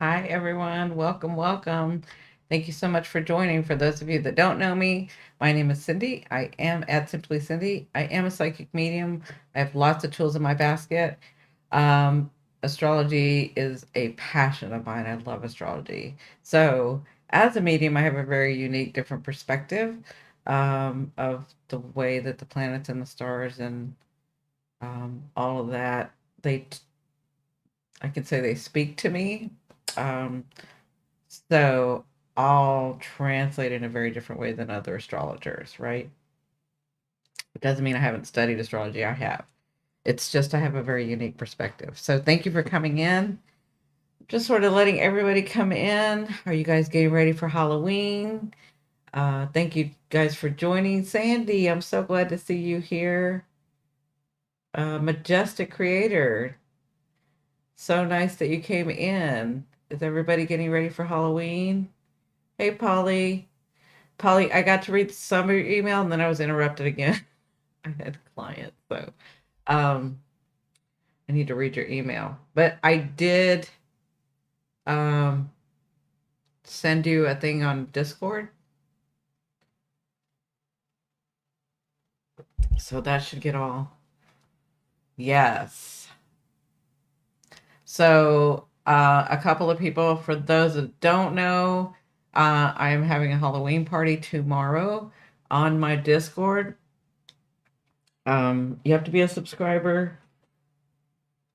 Hi, everyone. Welcome, welcome. Thank you so much for joining. For those of you that don't know me, my name is Cindy. I am at Simply Cindy. I am a psychic medium. I have lots of tools in my basket. Um, Astrology is a passion of mine. I love astrology. So, as a medium, I have a very unique, different perspective of the way that the planets and the stars and all of that. They, I can say, they speak to me. Um, So I'll translate in a very different way than other astrologers, right? It doesn't mean I haven't studied astrology. I have. It's just I have a very unique perspective. So thank you for coming in. Just sort of letting everybody come in. Are you guys getting ready for Halloween? Thank you guys for joining. Sandy, I'm so glad to see you here. Majestic Creator, so nice that you came in. Is everybody getting ready for Halloween? Hey, Polly. Polly, I got to read some of your email and then I was interrupted again. I had a client, so um, I need to read your email. But I did um, send you a thing on Discord, so that should get all. Yes. So a couple of people, for those that don't know, I am having a Halloween party tomorrow on my Discord. You have to be a subscriber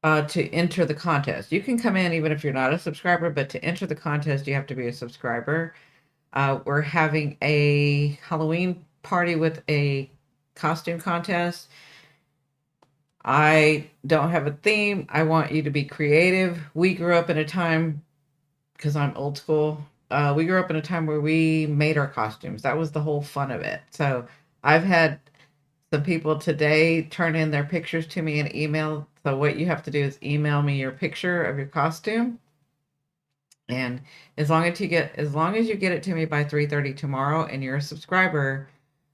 to enter the contest. You can come in even if you're not a subscriber, but to enter the contest, you have to be a subscriber. We're having a Halloween party with a costume contest. I don't have a theme. I want you to be creative. We grew up in a time, because I'm old school, we grew up in a time where we made our costumes. That was the whole fun of it. So I've had some people today turn in their pictures to me in email. So what you have to do is email me your picture of your costume. And as long as you get it to me by 3:30 tomorrow and you're a subscriber,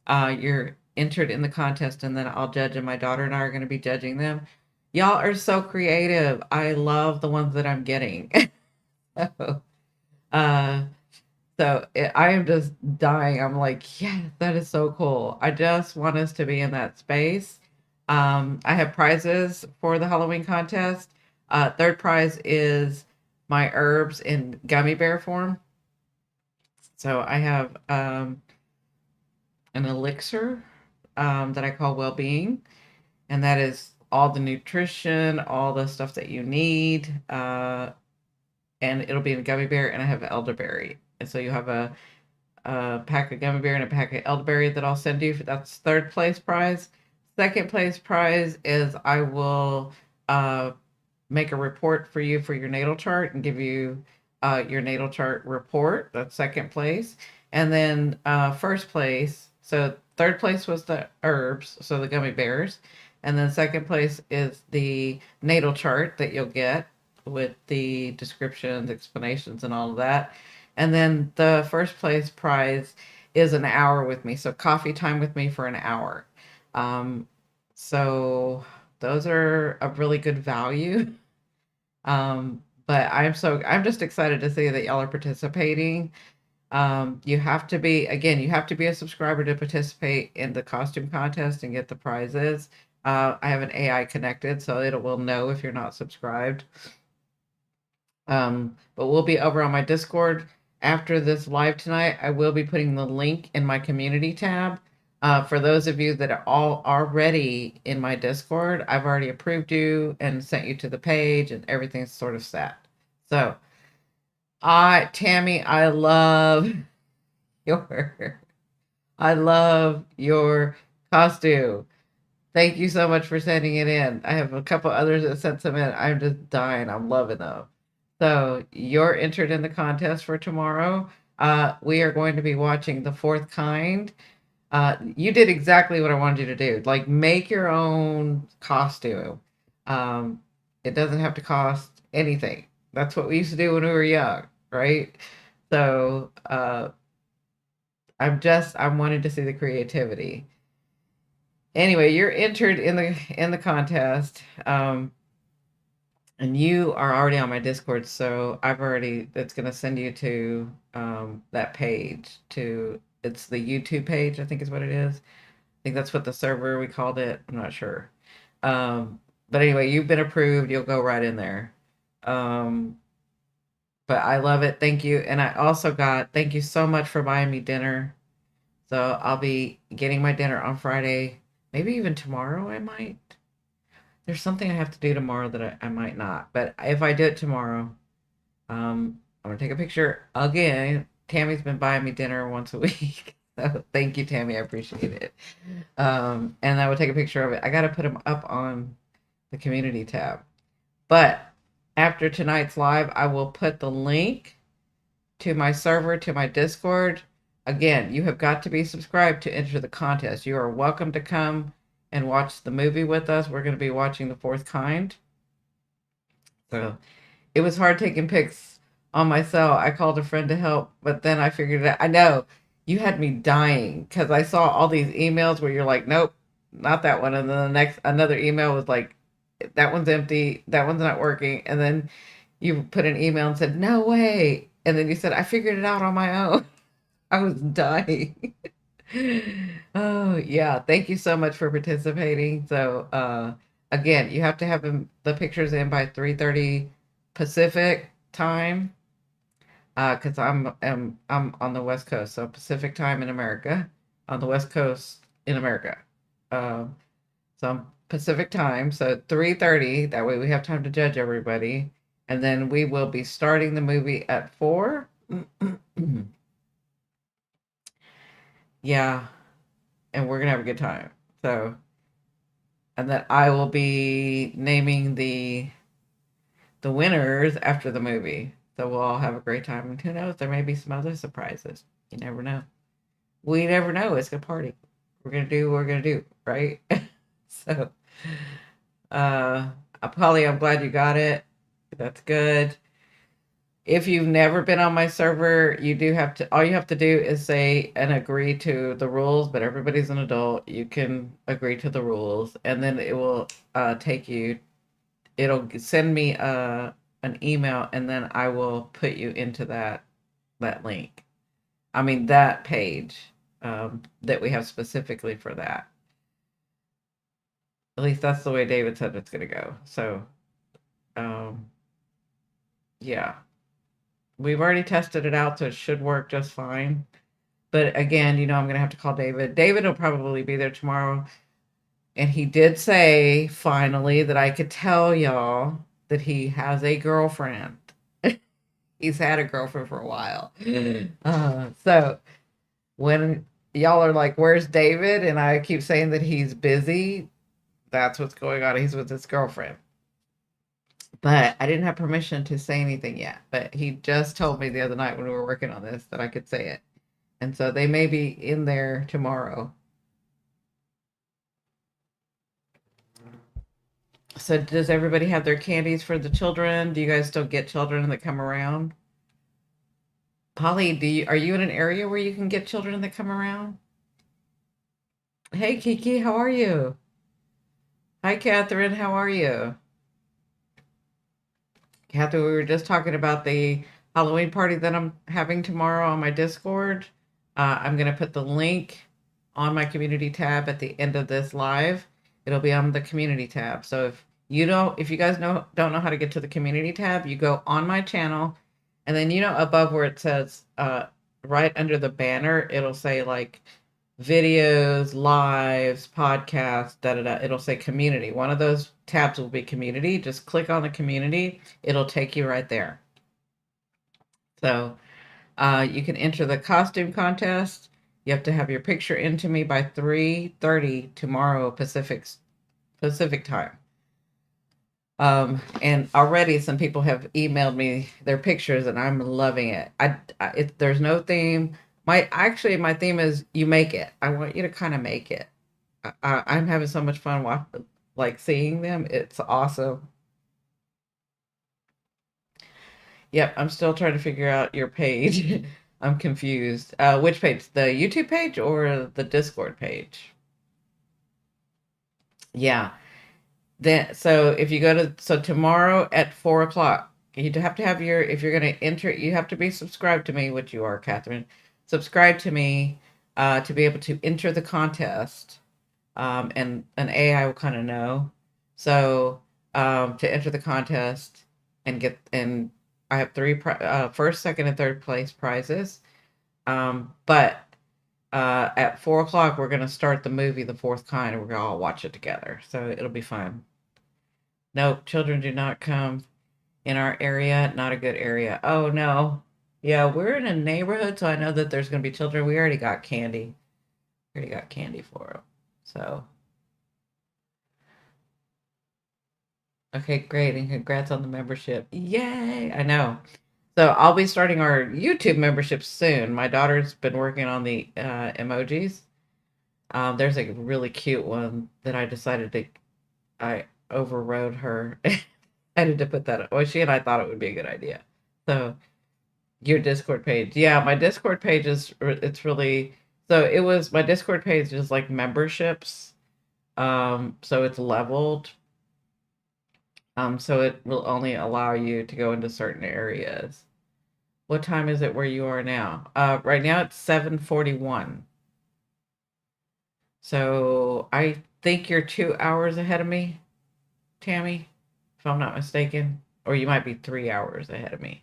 you're entered in the contest and then I'll judge and my daughter and I are going to be judging them. Y'all are so creative. I love the ones that I'm getting. so, uh, I am just dying. I'm like, yeah, that is so cool. I just want us to be in that space. I have prizes for the Halloween contest. Third prize is my herbs in gummy bear form. So I have an elixir that I call well being, and that is all the nutrition, all the stuff that you need. And it'll be in a gummy bear, and I have elderberry. And so you have a pack of gummy bear and a pack of elderberry that I'll send you. That's third place prize. Second place prize is I will uh, make a report for you for your natal chart and give you your natal chart report. That's second place. And then first place. So third place was the herbs, so the gummy bears. And then second place is the natal chart that you'll get with the descriptions, explanations, and all of that. And then the first place prize is an hour with me. So coffee time with me for an hour. Um, so those are a really good value. But I'm just excited to see that y'all are participating. You have to be, again, you have to be a subscriber to participate in the costume contest and get the prizes. I have an AI connected, so it will know if you're not subscribed. But we'll be over on my Discord after this live tonight. I will be putting the link in my community tab. For those of you that are all already in my Discord, I've already approved you and sent you to the page, and everything's sort of set. So, Tammy, your, I love your costume. Thank you so much for sending it in. I have a couple others that sent some in. I'm just dying. I'm loving them. So you're entered in the contest for tomorrow. We are going to be watching The Fourth Kind. You did exactly what I wanted you to do. Like, make your own costume. Um, it doesn't have to cost anything. That's what we used to do when we were young, right? So I'm wanting to see the creativity. Anyway, you're entered in the contest. And you are already on my Discord, so it's going to send you to that page. It's the YouTube page, I think is what it is. I think that's what the server we called it. I'm not sure. But anyway, you've been approved. You'll go right in there. Um, but I love it. Thank you. And thank you so much for buying me dinner. So I'll be getting my dinner on Friday, maybe even tomorrow. I might. There's something I have to do tomorrow that I might not. But if I do it tomorrow, I'm gonna take a picture again. Tammy's been buying me dinner once a week. So thank you, Tammy. I appreciate it. And I will take a picture of it. I gotta put them up on the community tab. But after tonight's live, I will put the link to my server, to my Discord. Again, you have got to be subscribed to enter the contest. You are welcome to come and watch the movie with us. We're going to be watching The Fourth Kind. So it was hard taking pics on my cell. I called a friend to help, but then I figured it out. I know you had me dying because I saw all these emails where you're like, nope, not that one. And then another email was like, that one's empty. That one's not working. And then you put an email and said, no way. And then you said, I figured it out on my own. I was dying. Oh, yeah. Thank you so much for participating. So, again, you have to have the pictures in by 3:30 Pacific time. Because I'm on the West Coast, so Pacific time in America, on the West Coast in America. Um, so I'm Pacific time, so 3:30. That way we have time to judge everybody, and then we will be starting the movie at 4. Yeah, and we're gonna have a good time. So, and then I will be naming the winners after the movie. So we'll all have a great time. And who knows, there may be some other surprises. You never know. We never know. It's a party. We're gonna do what we're gonna do, right? So, uh, Polly, I'm glad you got it. That's good. If you've never been on my server, all you have to do is say and agree to the rules, but everybody's an adult. You can agree to the rules, and then it will it'll send me an email, and then I will put you into that link. I mean, that page that we have specifically for that. At least that's the way David said it's going to go. So, um, yeah. We've already tested it out, so it should work just fine. But again, I'm going to have to call David. David will probably be there tomorrow. And he did say finally that I could tell y'all that he has a girlfriend. He's had a girlfriend for a while. So when y'all are like, where's David? And I keep saying that he's busy, that's what's going on. He's with his girlfriend. But I didn't have permission to say anything yet. But he just told me the other night when we were working on this that I could say it. And so they may be in there tomorrow. So does everybody have their candies for the children? Do you guys still get children that come around? Polly, are you in an area where you can get children that come around? Hey Kiki, how are you? Hi Catherine, how are you? Catherine, we were just talking about the Halloween party that I'm having tomorrow on my Discord. I'm going to put the link on my community tab at the end of this live. It'll be on the community tab. So if you guys don't know how to get to the community tab, you go on my channel, and then above where it says right under the banner, it'll say like videos, lives, podcasts, da da da. It'll say community. One of those tabs will be community. Just click on the community. It'll take you right there. So you can enter the costume contest. You have to have your picture into me by 3:30 tomorrow Pacific time. And already some people have emailed me their pictures, and I'm loving it. There's no theme. My theme is you make it. I want you to kind of make it. I'm having so much fun like seeing them. It's awesome. Yep, I'm still trying to figure out your page. I'm confused. Which page? The YouTube page or the Discord page? Yeah. Then, so if you go to, so tomorrow at 4 o'clock, you have to have your, if you're going to enter, you have to be subscribed to me, which you are, Catherine. Subscribe to me to be able to enter the contest. And an AI will kind of know. So to enter the contest and get, and I have three first, second, and third place prizes. But at 4 o'clock, we're going to start the movie, The Fourth Kind, and we're going to all watch it together. So it'll be fun. No, children do not come in our area. Not a good area. Oh, no. Yeah, we're in a neighborhood, so I know that there's going to be children. We already got candy. We already got candy for them. So, okay, great. And congrats on the membership. Yay. I know. So I'll be starting our YouTube membership soon. My daughter's been working on the emojis. There's a really cute one that I decided to, I overrode her. I had to put that. Well, she and I thought it would be a good idea. So your Discord page, yeah, my Discord page is, it's really, so it was, my Discord page is like memberships. So it's leveled. So it will only allow you to go into certain areas. What time is it where you are now? Right now it's 7:41. So I think you're 2 hours ahead of me, Tammy, if I'm not mistaken. Or you might be 3 hours ahead of me.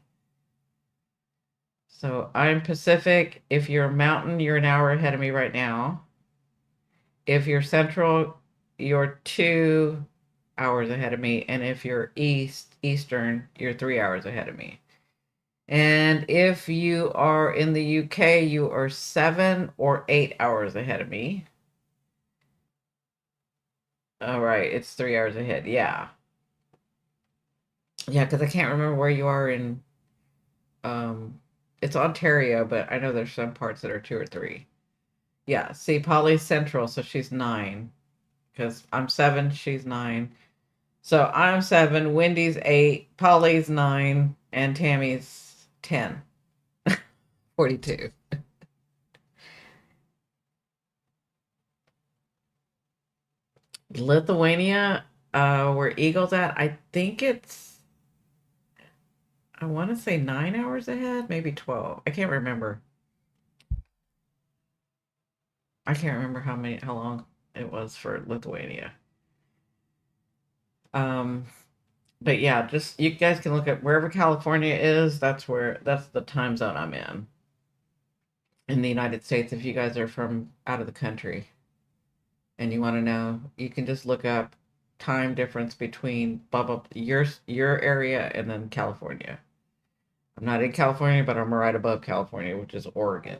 So I'm Pacific. If you're Mountain, you're an hour ahead of me right now. If you're Central, you're 2 hours ahead of me. And if you're Eastern, you're 3 hours ahead of me. And if you are in the UK, you are 7 or 8 hours ahead of me. All right, it's 3 hours ahead. Yeah. Yeah, because I can't remember where you are in, um it's Ontario, but I know there's some parts that are 2 or 3. Yeah, see, Polly's Central, so she's 9. Because I'm 7, she's 9. So I'm 7, Wendy's 8, Polly's 9, and Tammy's 10. 42. Lithuania, where Eagle's at, I think it's, I want to say 9 hours ahead, maybe 12. I can't remember. I can't remember how long it was for Lithuania. Um, but yeah, just you guys can look at wherever California is. That's the time zone I'm in the United States. If you guys are from out of the country and you want to know, you can just look up time difference between blah blah your area and then California. I'm not in California, but I'm right above California, which is Oregon.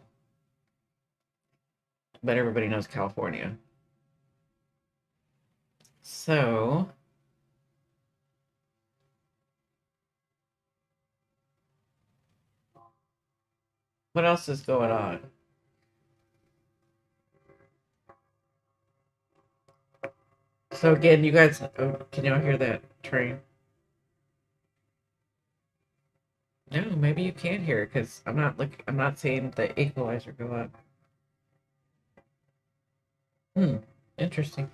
But everybody knows California. So, what else is going on? So again, you guys, oh, can y'all hear that train? No, maybe you can't hear it because I'm not seeing the equalizer go up. Hmm, interesting.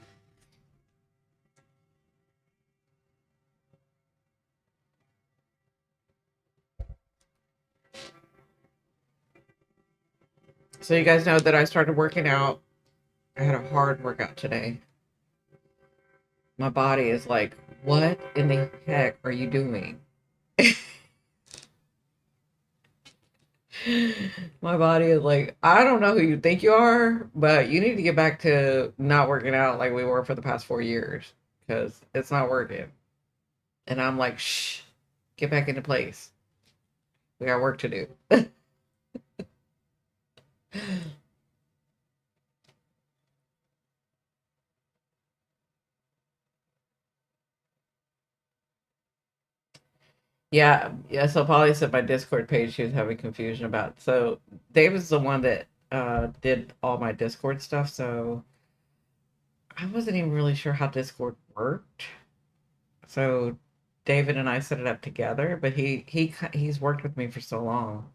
So you guys know that I started working out. I had a hard workout today. My body is like, what in the heck are you doing? My body is like, I don't know who you think you are, but you need to get back to not working out like we were for the past 4 years because it's not working. And I'm like, shh, get back into place. We got work to do. Yeah, yeah. So Polly said my Discord page she was having confusion about. So David's the one that did all my Discord stuff. So I wasn't even really sure how Discord worked. So David and I set it up together, but he's worked with me for so long,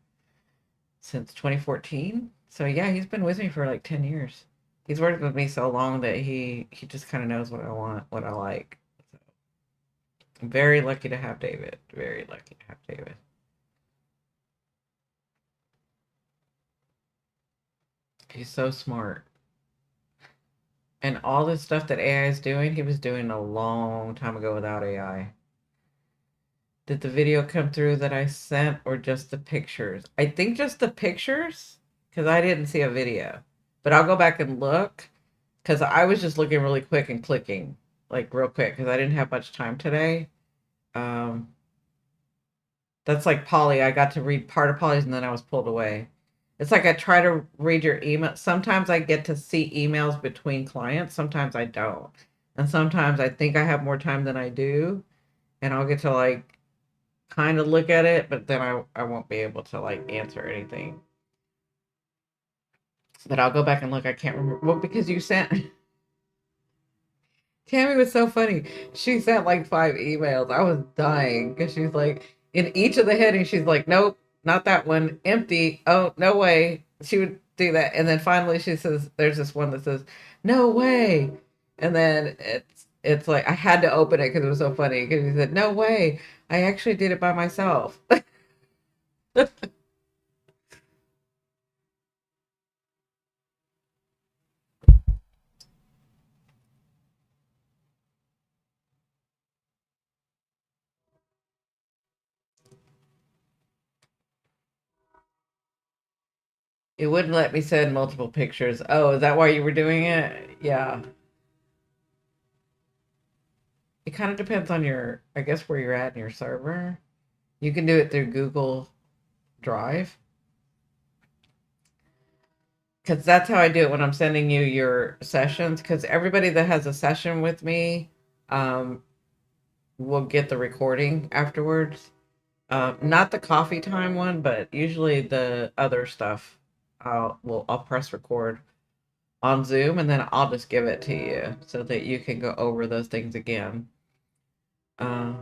since 2014. So yeah, he's been with me for like 10 years. He's worked with me so long that he just kind of knows what I want, what I like. Very lucky to have David. Very lucky to have David. He's so smart. And all this stuff that AI is doing, he was doing a long time ago without AI. Did the video come through that I sent or just the pictures? I think just the pictures because I didn't see a video. But I'll go back and look because I was just looking really quick and clicking like real quick because I didn't have much time today. Um, that's like Polly. I got to read part of Polly's and then I was pulled away. It's like I try to read your email. Sometimes I get to see emails between clients. Sometimes I don't. And sometimes I think I have more time than I do. And I'll get to like kind of look at it, but then I won't be able to like answer anything. But I'll go back and look. I can't remember. Well, because you sent Tammy was so funny. She sent like 5 emails. I was dying because she's like, in each of the headings, she's like, nope, not that one. Empty. Oh, no way. She would do that. And then finally she says, there's this one that says, no way. And then it's like I had to open it because it was so funny. Because he said, no way. I actually did it by myself. It wouldn't let me send multiple pictures. Oh, is that why you were doing it? Yeah. It kind of depends on your, I guess, where you're at in your server. You can do it through Google Drive because that's how I do it when I'm sending you your sessions. Because everybody that has a session with me um, will get the recording afterwards. Not the coffee time one, but usually the other stuff. I'll press record on Zoom and then I'll just give it to you so that you can go over those things again. Uh,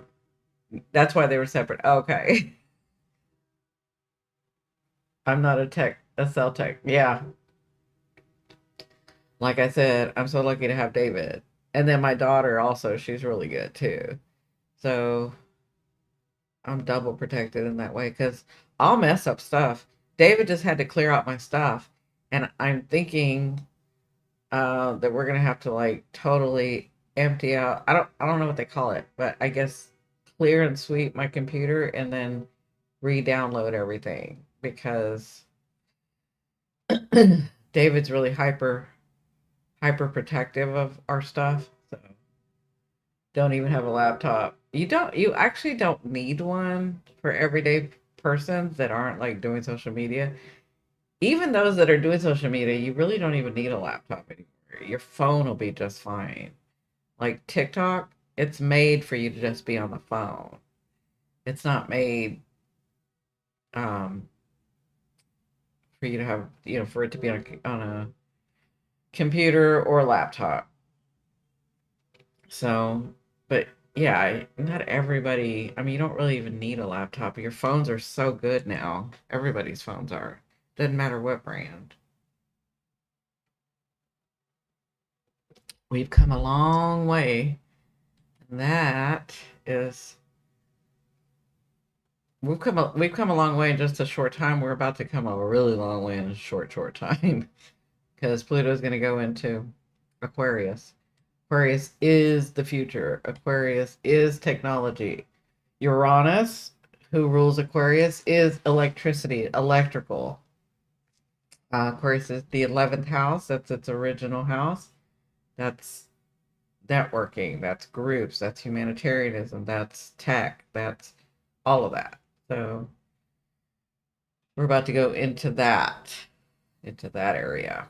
that's why they were separate. Okay. I'm not a cell tech. Yeah. Like I said, I'm so lucky to have David. And then my daughter also, she's really good too. So I'm double protected in that way because I'll mess up stuff. David just had to clear out my stuff. And I'm thinking that we're gonna have to like totally empty out. I don't know what they call it, but I guess clear and sweep my computer and then re-download everything because David's really hyper protective of our stuff. So don't even have a laptop. You actually don't need one for everyday persons that aren't like doing social media. Even those that are doing social media, you really don't even need a laptop anymore. Your phone will be just fine. Like TikTok, it's made for you to just be on the phone. It's not made um for you to have, for it to be on a computer or a laptop. So, but yeah, not everybody, I mean, you don't really even need a laptop. Your phones are so good now. Everybody's phones are. Doesn't matter what brand. We've come a long way. And that is we've come a long way in just a short time. We're about to come a really long way in a short time because Pluto's going to go into Aquarius. Aquarius is the future. Aquarius is technology. Uranus, who rules Aquarius, is electricity, electrical. Aquarius is the 11th house. That's its original house. That's networking. That's groups. That's humanitarianism. That's tech. That's all of that. So we're about to go into that area.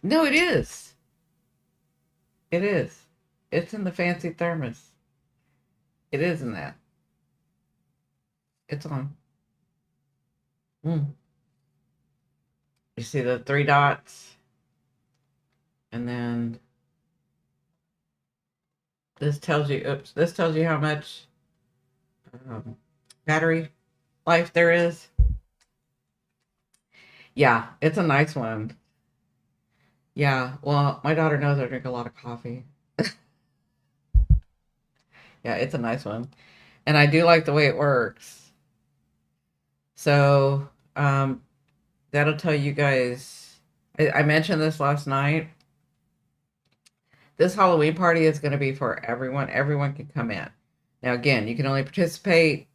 No, it is. It is. It's in the fancy thermos. It is in that. It's on. Mm. You see the three dots, and then this tells you. Oops. This tells you how much um, battery life there is. Yeah, it's a nice one. Yeah, well, my daughter knows I drink a lot of coffee. Yeah, it's a nice one. And I do like the way it works. So, that'll tell you guys. I mentioned this last night. This Halloween party is going to be for everyone. Everyone can come in. Now, again, you can only participate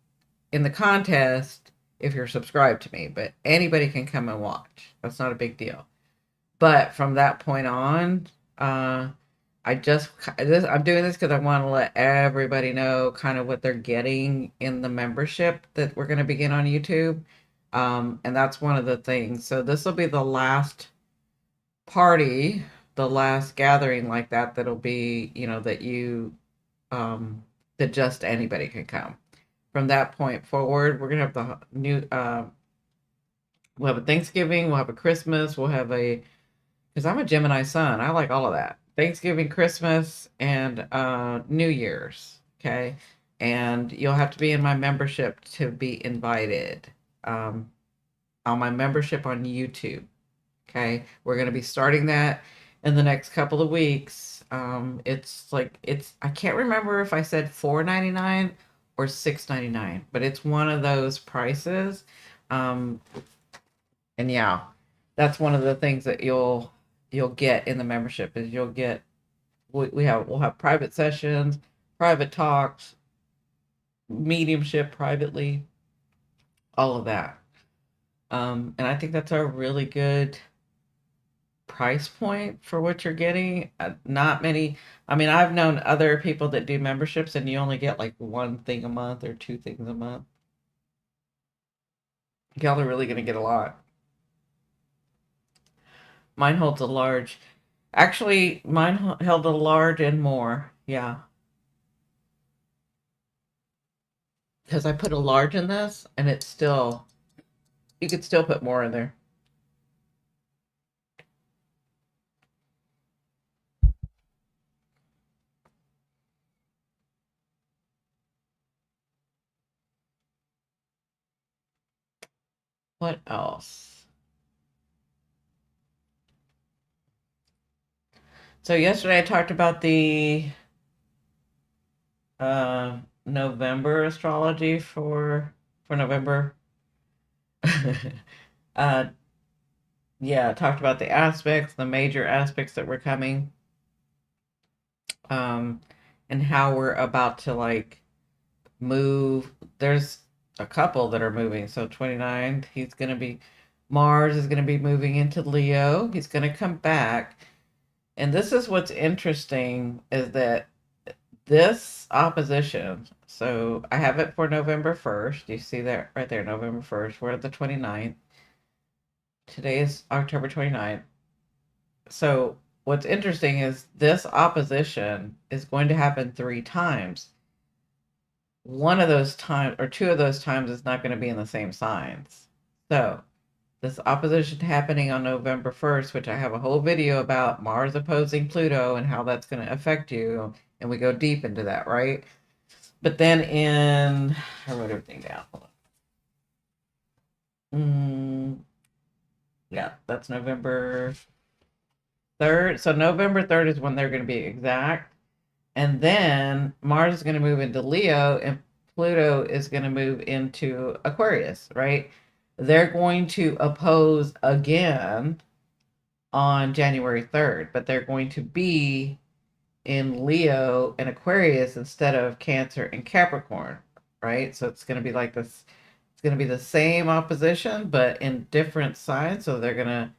in the contest if you're subscribed to me, but anybody can come and watch. That's not a big deal. But from that point on, I'm doing this because I want to let everybody know kind of what they're getting in the membership that we're going to begin on YouTube. And that's one of the things. So this will be the last party, the last gathering like that that'll be, that that just anybody can come. From that point forward, we're gonna have the new we'll have a Thanksgiving, we'll have a Christmas, we'll have a because I'm a Gemini sun. I like all of that. Thanksgiving, Christmas, and New Year's. Okay. And you'll have to be in my membership to be invited. Um, on my membership on YouTube. Okay. We're going to be starting that in the next couple of weeks. I can't remember if I said $4.99 or $6.99, but it's one of those prices. Um, and yeah, that's one of the things that you'll get in the membership is you'll get we'll have private sessions, private talks, mediumship privately, all of that. And I think that's a really good price point for what you're getting. Not many. I mean, I've known other people that do memberships, and you only get like one thing a month or two things a month. Y'all are really going to get a lot. Mine holds a large. Actually, mine held a large and more. Yeah, because I put a large in this, and it's still you could still put more in there. What else? So yesterday I talked about the November astrology for November. uh, yeah, talked about the aspects, the major aspects that were coming, um, and how we're about to like move. There's a couple that are moving. So 29th, he's gonna be Mars is gonna be moving into Leo. He's gonna come back. And this is what's interesting is that this opposition, so I have it for November 1st. You see that right there, November 1st. We're at the 29th. Today is October 29th. So what's interesting is this opposition is going to happen 3 times. One of those times or two of those times is not going to be in the same signs. So this opposition happening on November 1st, which I have a whole video about Mars opposing Pluto and how that's going to affect you. And we go deep into that, right? But then I wrote everything down. Hold on. Yeah, that's November 3rd. So November 3rd is when they're going to be exact. And then Mars is going to move into Leo and Pluto is going to move into Aquarius, right? They're going to oppose again on January 3rd, but they're going to be in Leo and Aquarius instead of Cancer and Capricorn, right? So it's going to be like this, it's going to be the same opposition, but in different signs. So they're going to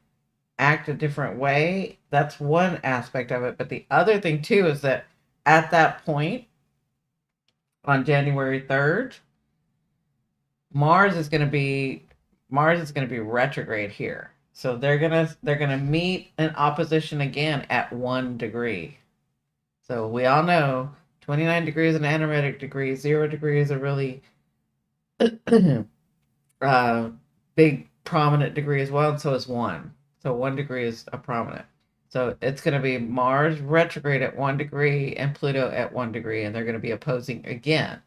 act a different way. That's one aspect of it. But the other thing, too, is that at that point on January 3rd, Mars is going to be retrograde here. So they're gonna meet in opposition again at 1 degree. So we all know 29 degrees an analytic degree, 0 degree is a really uh, big prominent degree as well, and so is 1. So 1 degree is a prominent. So it's going to be Mars retrograde at 1 degree and Pluto at 1 degree, and they're going to be opposing again.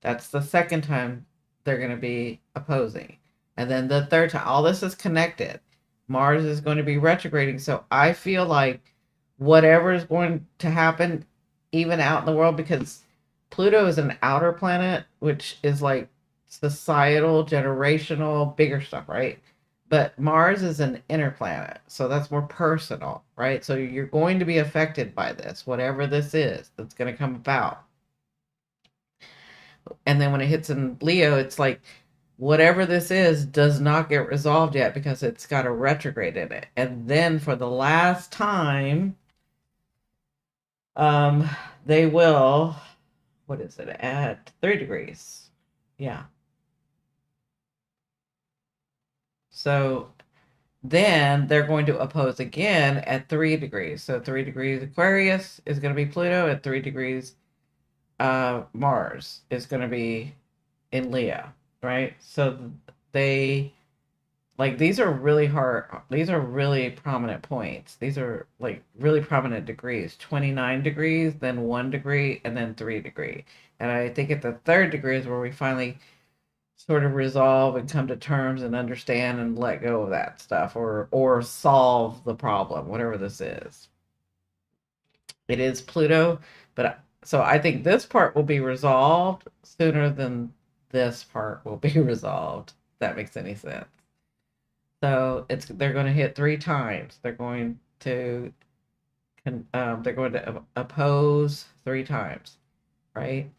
That's the second time they're going to be opposing. And then the third time, all this is connected. Mars is going to be retrograding. So I feel like whatever is going to happen, even out in the world, because Pluto is an outer planet, which is like societal, generational, bigger stuff, right? But Mars is an inner planet, so that's more personal, right? So you're going to be affected by this, whatever this is that's going to come about. And then when it hits in Leo, it's like whatever this is does not get resolved yet because it's got a retrograde in it. And then for the last time, um, they will, what is it, at 3 degrees. Yeah. So then they're going to oppose again at 3 degrees. So 3 degrees Aquarius is going to be Pluto, at 3 degrees Mars is going to be in Leo, right? So they like these are really hard, these are really prominent points. These are like really prominent degrees. 29 degrees, then 1 degree, and then 3 degree. And I think at the third degree is where we finally sort of resolve and come to terms and understand and let go of that stuff, or solve the problem, whatever this is. It is Pluto, but so I think this part will be resolved sooner than this part will be resolved. If that makes any sense. So it's they're going to hit 3 times. They're going to oppose 3 times, right?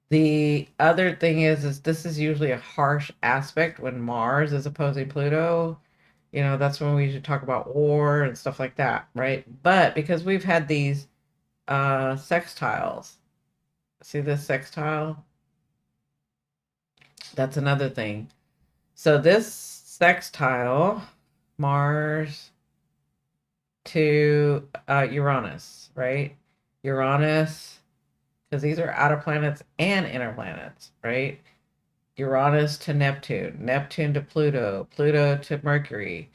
The other thing is this is usually a harsh aspect when Mars is opposing Pluto. That's when we should talk about war and stuff like that, right? But because we've had these sextiles, see this sextile? That's another thing. So this sextile, Mars to Uranus, right? Uranus, because these are outer planets and inner planets, right? Uranus to Neptune, Neptune to Pluto, Pluto to Mercury.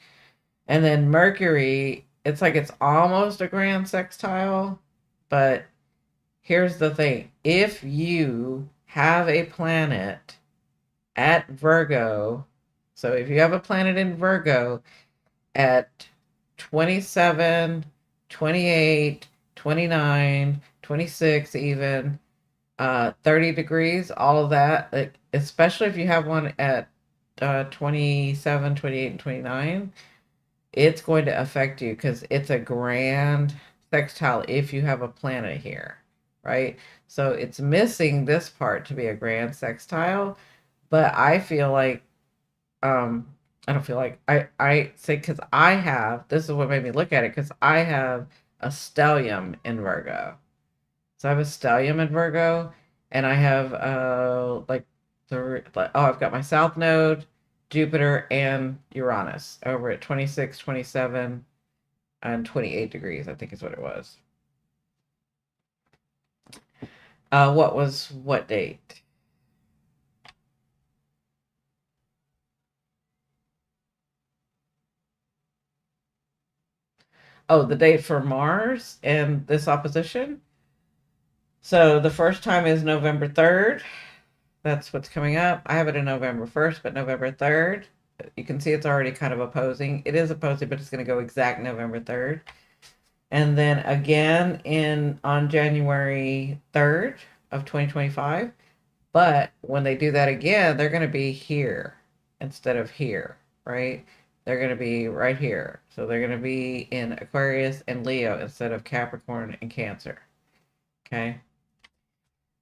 And then Mercury, it's like it's almost a grand sextile, but here's the thing. If you have a planet at Virgo, so if you have a planet in Virgo at 27, 28, 29, 26, even 30 degrees, all of that, like, especially if you have one at 27, 28, and 29, it's going to affect you because it's a grand sextile if you have a planet here, right? So it's missing this part to be a grand sextile, but I feel like um I don't feel like I say because I have this is what made me look at it because I have a stellium in Virgo. So I have a stellium in Virgo, and I have like I've got my south node, Jupiter, and Uranus over at 26, 27, and 28 degrees, I think is what it was. What was what date? Oh, the date for Mars and this opposition. So the first time is November 3rd. That's what's coming up. I have it in November 1st, but November 3rd. You can see it's already kind of opposing. It is opposing, but it's going to go exact November 3rd. And then again in on January 3rd of 2025. But when they do that again, they're going to be here instead of here, right? They're going to be right here. So they're going to be in Aquarius and Leo instead of Capricorn and Cancer. Okay.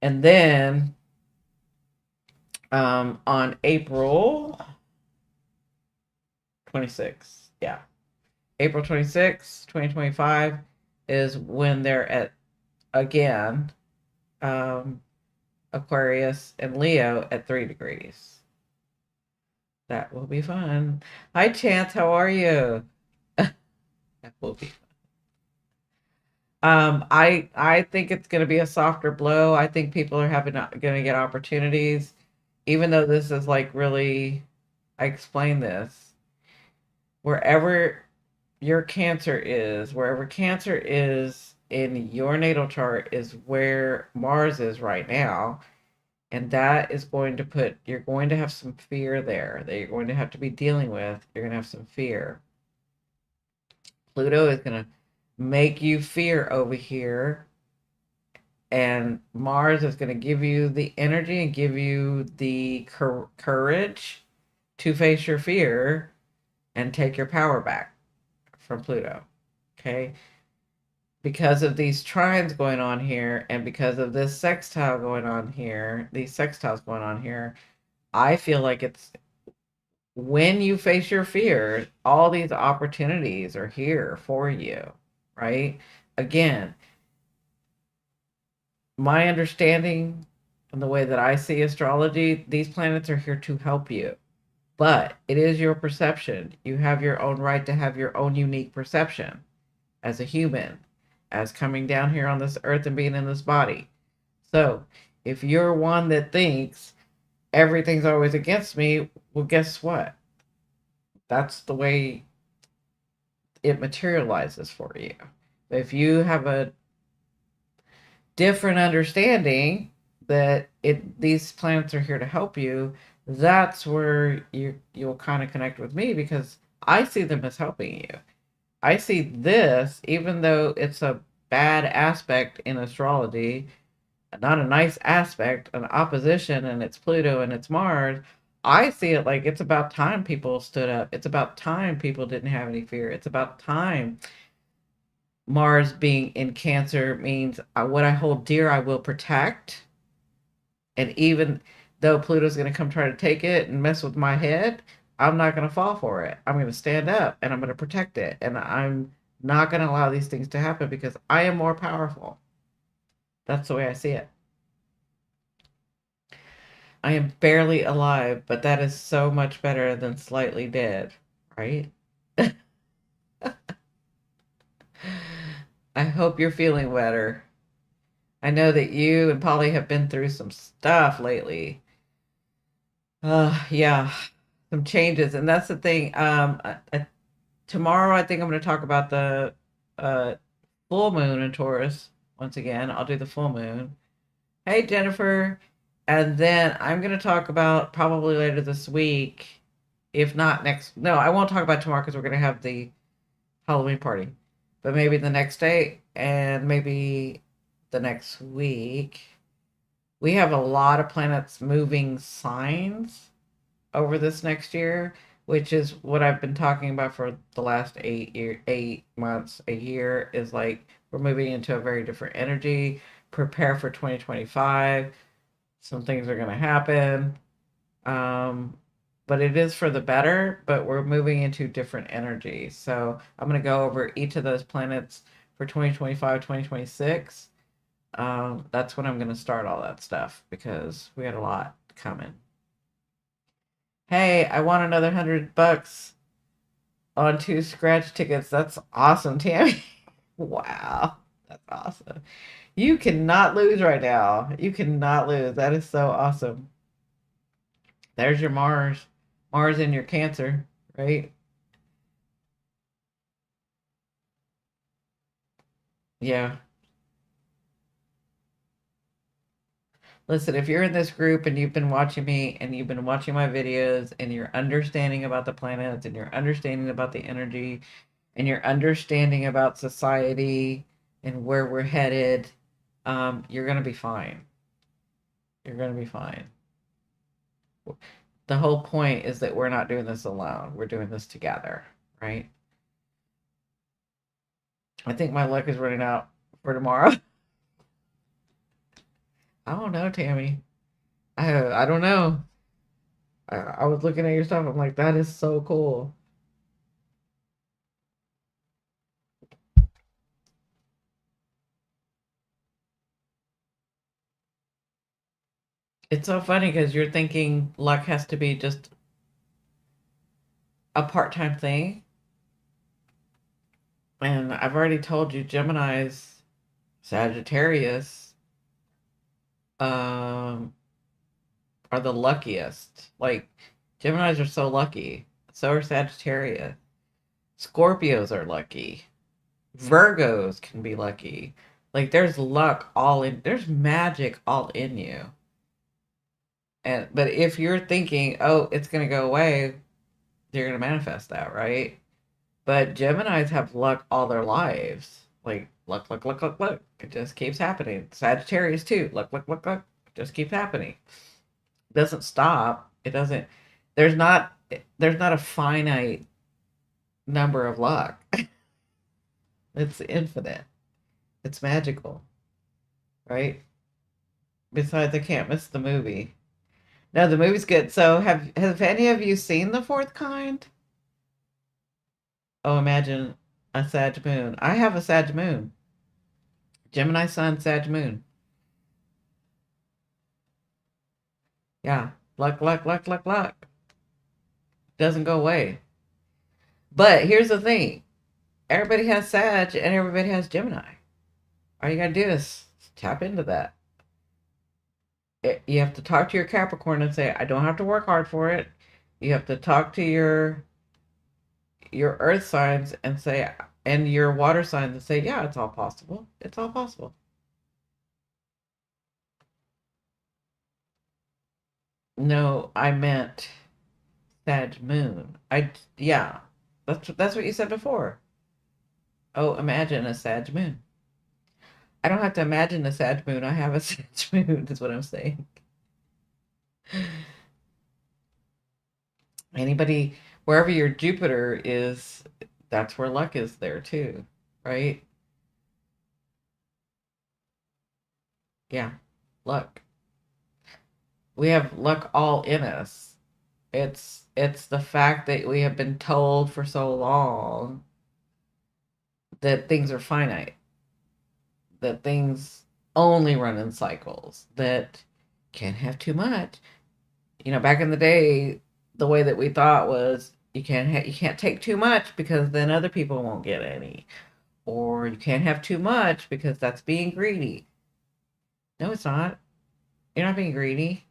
And then on April 26th, yeah, April 26th, 2025 is when they're at again um, Aquarius and Leo at 3 degrees. That will be fun. Hi, Chance. How are you? That will be. I think it's going to be a softer blow. I think people are having going to get opportunities, even though this is like really. I explained this. Wherever wherever Cancer is in your natal chart, is where Mars is right now. And that is going to put, you're going to have some fear there that you're going to have to be dealing with. You're going to have some fear. Pluto is going to make you fear over here. And Mars is going to give you the energy and give you the courage to face your fear and take your power back from Pluto. Okay. Because of these trines going on here and because of this sextile going on here, these sextiles going on here, I feel like it's when you face your fears, all these opportunities are here for you, right? Again, my understanding and the way that I see astrology, these planets are here to help you. But it is your perception. You have your own right to have your own unique perception as a human, as coming down here on this earth and being in this body. So if you're one that thinks everything's always against me, well, guess what? That's the way it materializes for you. If you have a different understanding that these planets are here to help you, that's where you'll kind of connect with me because I see them as helping you. I see this, even though it's a bad aspect in astrology, not a nice aspect, an opposition, and it's Pluto and it's Mars. I see it like it's about time people stood up. It's about time people didn't have any fear. It's about time. Mars being in Cancer means what I hold dear, I will protect. And even though Pluto's going to come try to take it and mess with my head, I'm not going to fall for it. I'm going to stand up and I'm going to protect it. And I'm not going to allow these things to happen because I am more powerful. That's the way I see it. I am barely alive, but that is so much better than slightly dead, right? I hope you're feeling better. I know that you and Polly have been through some stuff lately. Yeah, some changes, and that's the thing. Tomorrow I think I'm going to talk about the uh full moon in Taurus once again. I'll do the full moon. Hey Jennifer, and then I'm going to talk about probably later this week, if not next. No, I won't talk about tomorrow because we're going to have the Halloween party, but maybe the next day and maybe the next week. We have a lot of planets moving signs over this next year, which is what I've been talking about for the last 8 months, a year, is like we're moving into a very different energy. Prepare for 2025. Some things are going to happen. But it is for the better, but we're moving into different energies. So I'm going to go over each of those planets for 2025, 2026. That's when I'm going to start all that stuff because we had a lot coming. Hey, I want another $100 on 2 scratch tickets. That's awesome, Tammy. Wow, that's awesome. You cannot lose right now. You cannot lose. That is so awesome. There's your Mars. Mars in your Cancer, right? Yeah. Listen, if you're in this group and you've been watching me and you've been watching my videos and you're understanding about the planets and you're understanding about the energy and you're understanding about society and where we're headed, you're going to be fine. You're going to be fine. The whole point is that we're not doing this alone. We're doing this together, right? I think my luck is running out for tomorrow. I don't know, Tammy. I don't know. I was looking at your stuff. I'm like, that is so cool. It's so funny because you're thinking luck has to be just a part-time thing. And I've already told you Gemini's, Sagittarius, um, are the luckiest. Like, Geminis are so lucky. So are Sagittarius. Scorpios are lucky. Virgos can be lucky. Like, there's luck all in, there's magic all in you. And but if you're thinking, oh, it's gonna go away, you're gonna manifest that, right? But Geminis have luck all their lives. Like luck, luck, luck, luck, luck. It just keeps happening. Sagittarius too. Luck, luck, luck, luck. It just keeps happening. It doesn't stop. It doesn't. There's not. There's not a finite number of luck. It's infinite. It's magical, right? Besides, I can't miss the movie. No, the movie's good. So, have any of you seen The Fourth Kind? Oh, imagine a Sag moon. I have a Sag moon. Gemini Sun, Sag moon. Yeah, luck, luck, luck, luck, luck. Doesn't go away. But here's the thing: everybody has Sag and everybody has Gemini. All you gotta do is tap into that. You have to talk to your Capricorn and say, "I don't have to work hard for it." You have to talk to your Earth signs and say, and your water signs and say, "Yeah, it's all possible. It's all possible." No, I meant Sag Moon. Yeah, that's what you said before. Oh, imagine a Sag Moon. I don't have to imagine a Sag Moon. I have a Sag Moon. Is what I'm saying. Anybody, wherever your Jupiter is, that's where luck is there too, right? Yeah, luck. We have luck all in us. It's the fact that we have been told for so long that things are finite, that things only run in cycles, that can't have too much. Back in the day, the way that we thought was you can't take too much because then other people won't get any, or you can't have too much because that's being greedy. No, it's not. You're not being greedy.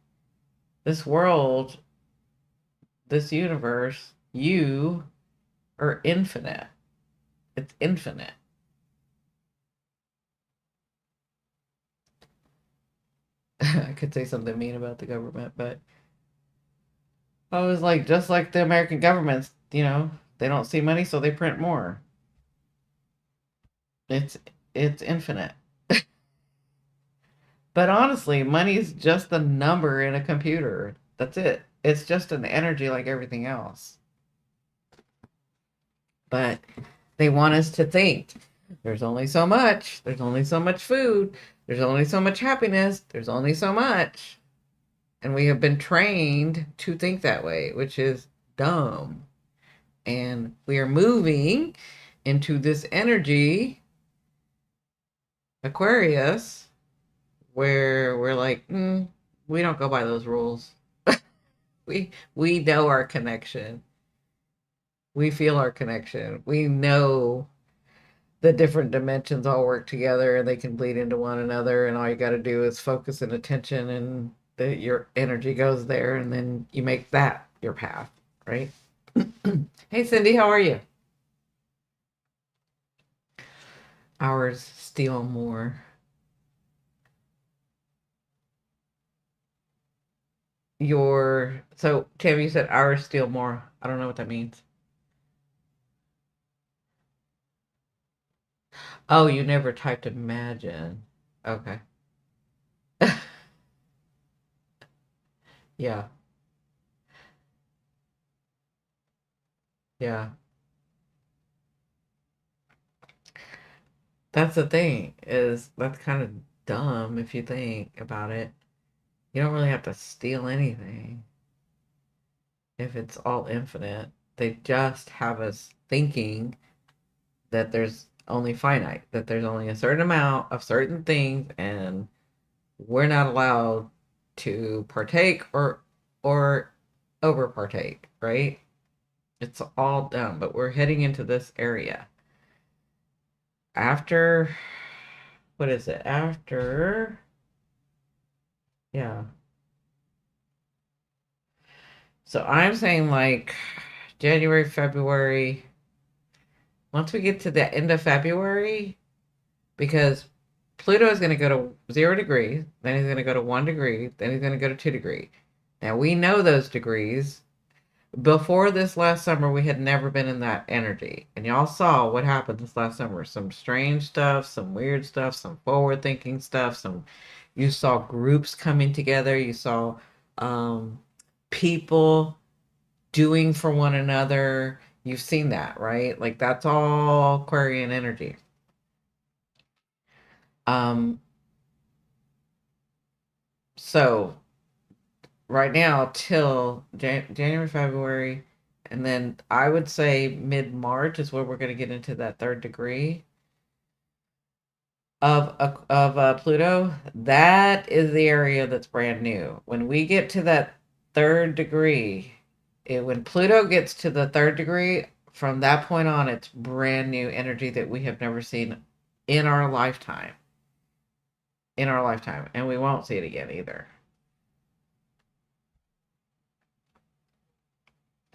This world, this universe, you are infinite. It's infinite. I could say something mean about the government, but I was like, just like the American governments, they don't see money, so they print more. It's it's infinite. But honestly, money is just a number in a computer. That's it. It's just an energy like everything else. But they want us to think there's only so much. There's only so much food. There's only so much happiness. There's only so much. And we have been trained to think that way, which is dumb. And we are moving into this energy, Aquarius, where we're like, we don't go by those rules. We know our connection. We feel our connection. We know the different dimensions all work together and they can bleed into one another. And all you got to do is focus and attention, and your energy goes there, and then you make that your path, right? Hey, Cindy, how are you? Ours steal more. So Tim, you said ours steal more. I don't know what that means. Oh, you never typed imagine. Okay. Yeah, yeah. That's the thing, is that's kind of dumb if you think about it. You don't really have to steal anything if it's all infinite. They just have us thinking that there's only finite, that there's only a certain amount of certain things, and we're not allowed to partake or over partake, right? It's all dumb, but we're heading into this area. After, what is it? After, yeah. So I'm saying like January, February, once we get to the end of February, because Pluto is going to go to 0 degrees, then he's going to go to 1 degree, then he's going to go to 2 degree. Now we know those degrees. Before this last summer, we had never been in that energy. And y'all saw what happened this last summer. Some strange stuff, some weird stuff, some forward thinking stuff, some you saw groups coming together, you saw um, people doing for one another. You've seen that, right? Like that's all Aquarian energy. Um, so right now till January, February, and then I would say mid March is where we're going to get into that third degree of Pluto. That is the area that's brand new. When we get to that third degree, when Pluto gets to the third degree, from that point on, it's brand new energy that we have never seen in our lifetime. In our lifetime, and we won't see it again either.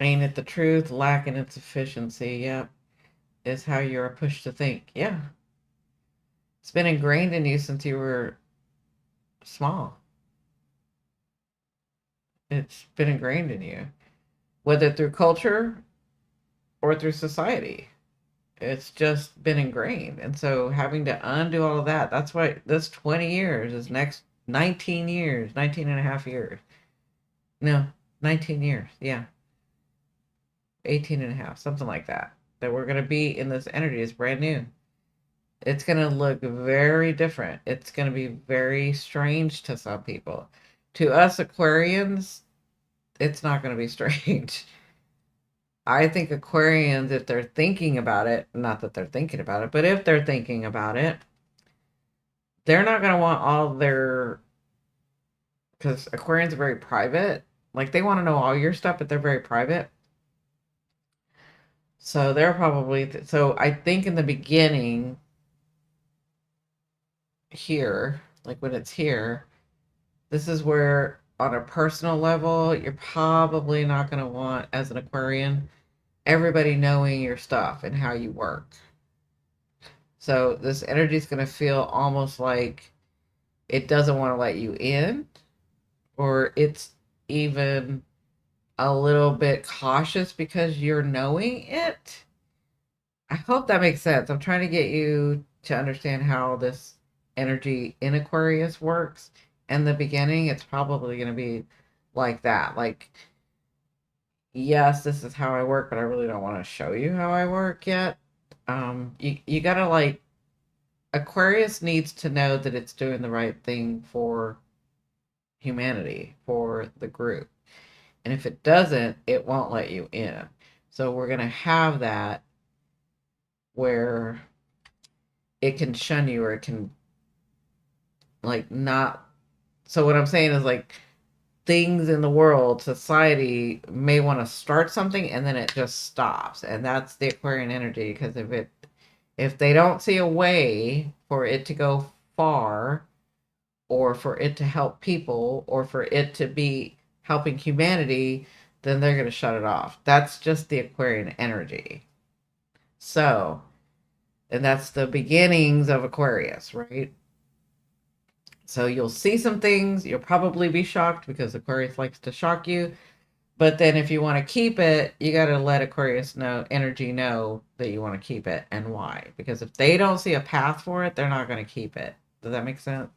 Ain't it the truth? Lacking its efficiency. Yep. Is how you're pushed to think. Yeah. It's been ingrained in you since you were small. It's been ingrained in you, whether through culture or through society. It's just been ingrained. And so having to undo all of that, that's why this 20 years is next 19 years, 19 and a half years. No, 19 years. Yeah. 18 and a half, something like that. That we're going to be in this energy is brand new. It's going to look very different. It's going to be very strange to some people. To us Aquarians, it's not going to be strange. I think Aquarians, if they're thinking about it, not that they're thinking about it, but if they're thinking about it, they're not going to want all their, because Aquarians are very private. Like they want to know all your stuff, but they're very private. So they're probably, so I think in the beginning here, like when it's here, this is where on a personal level, you're probably not going to want, as an Aquarian, everybody knowing your stuff and how you work. So this energy is going to feel almost like it doesn't want to let you in, or it's even a little bit cautious because you're knowing it. I hope that makes sense. I'm trying to get you to understand how this energy in Aquarius works. In the beginning, it's probably going to be like that. Like, yes, this is how I work, but I really don't want to show you how I work yet. You gotta like Aquarius needs to know that it's doing the right thing for humanity, for the group. And if it doesn't, it won't let you in. So we're gonna have that where it can shun you or it can like not. So what I'm saying is like things in the world, society may want to start something and then it just stops. And that's the Aquarian energy because if they don't see a way for it to go far or for it to help people or for it to be helping humanity, then they're going to shut it off. That's just the Aquarian energy. So, and that's the beginnings of Aquarius, right? So you'll see some things, you'll probably be shocked because Aquarius likes to shock you. But then if you want to keep it, you got to let Aquarius energy know that you want to keep it and why. Because if they don't see a path for it, they're not going to keep it. Does that make sense?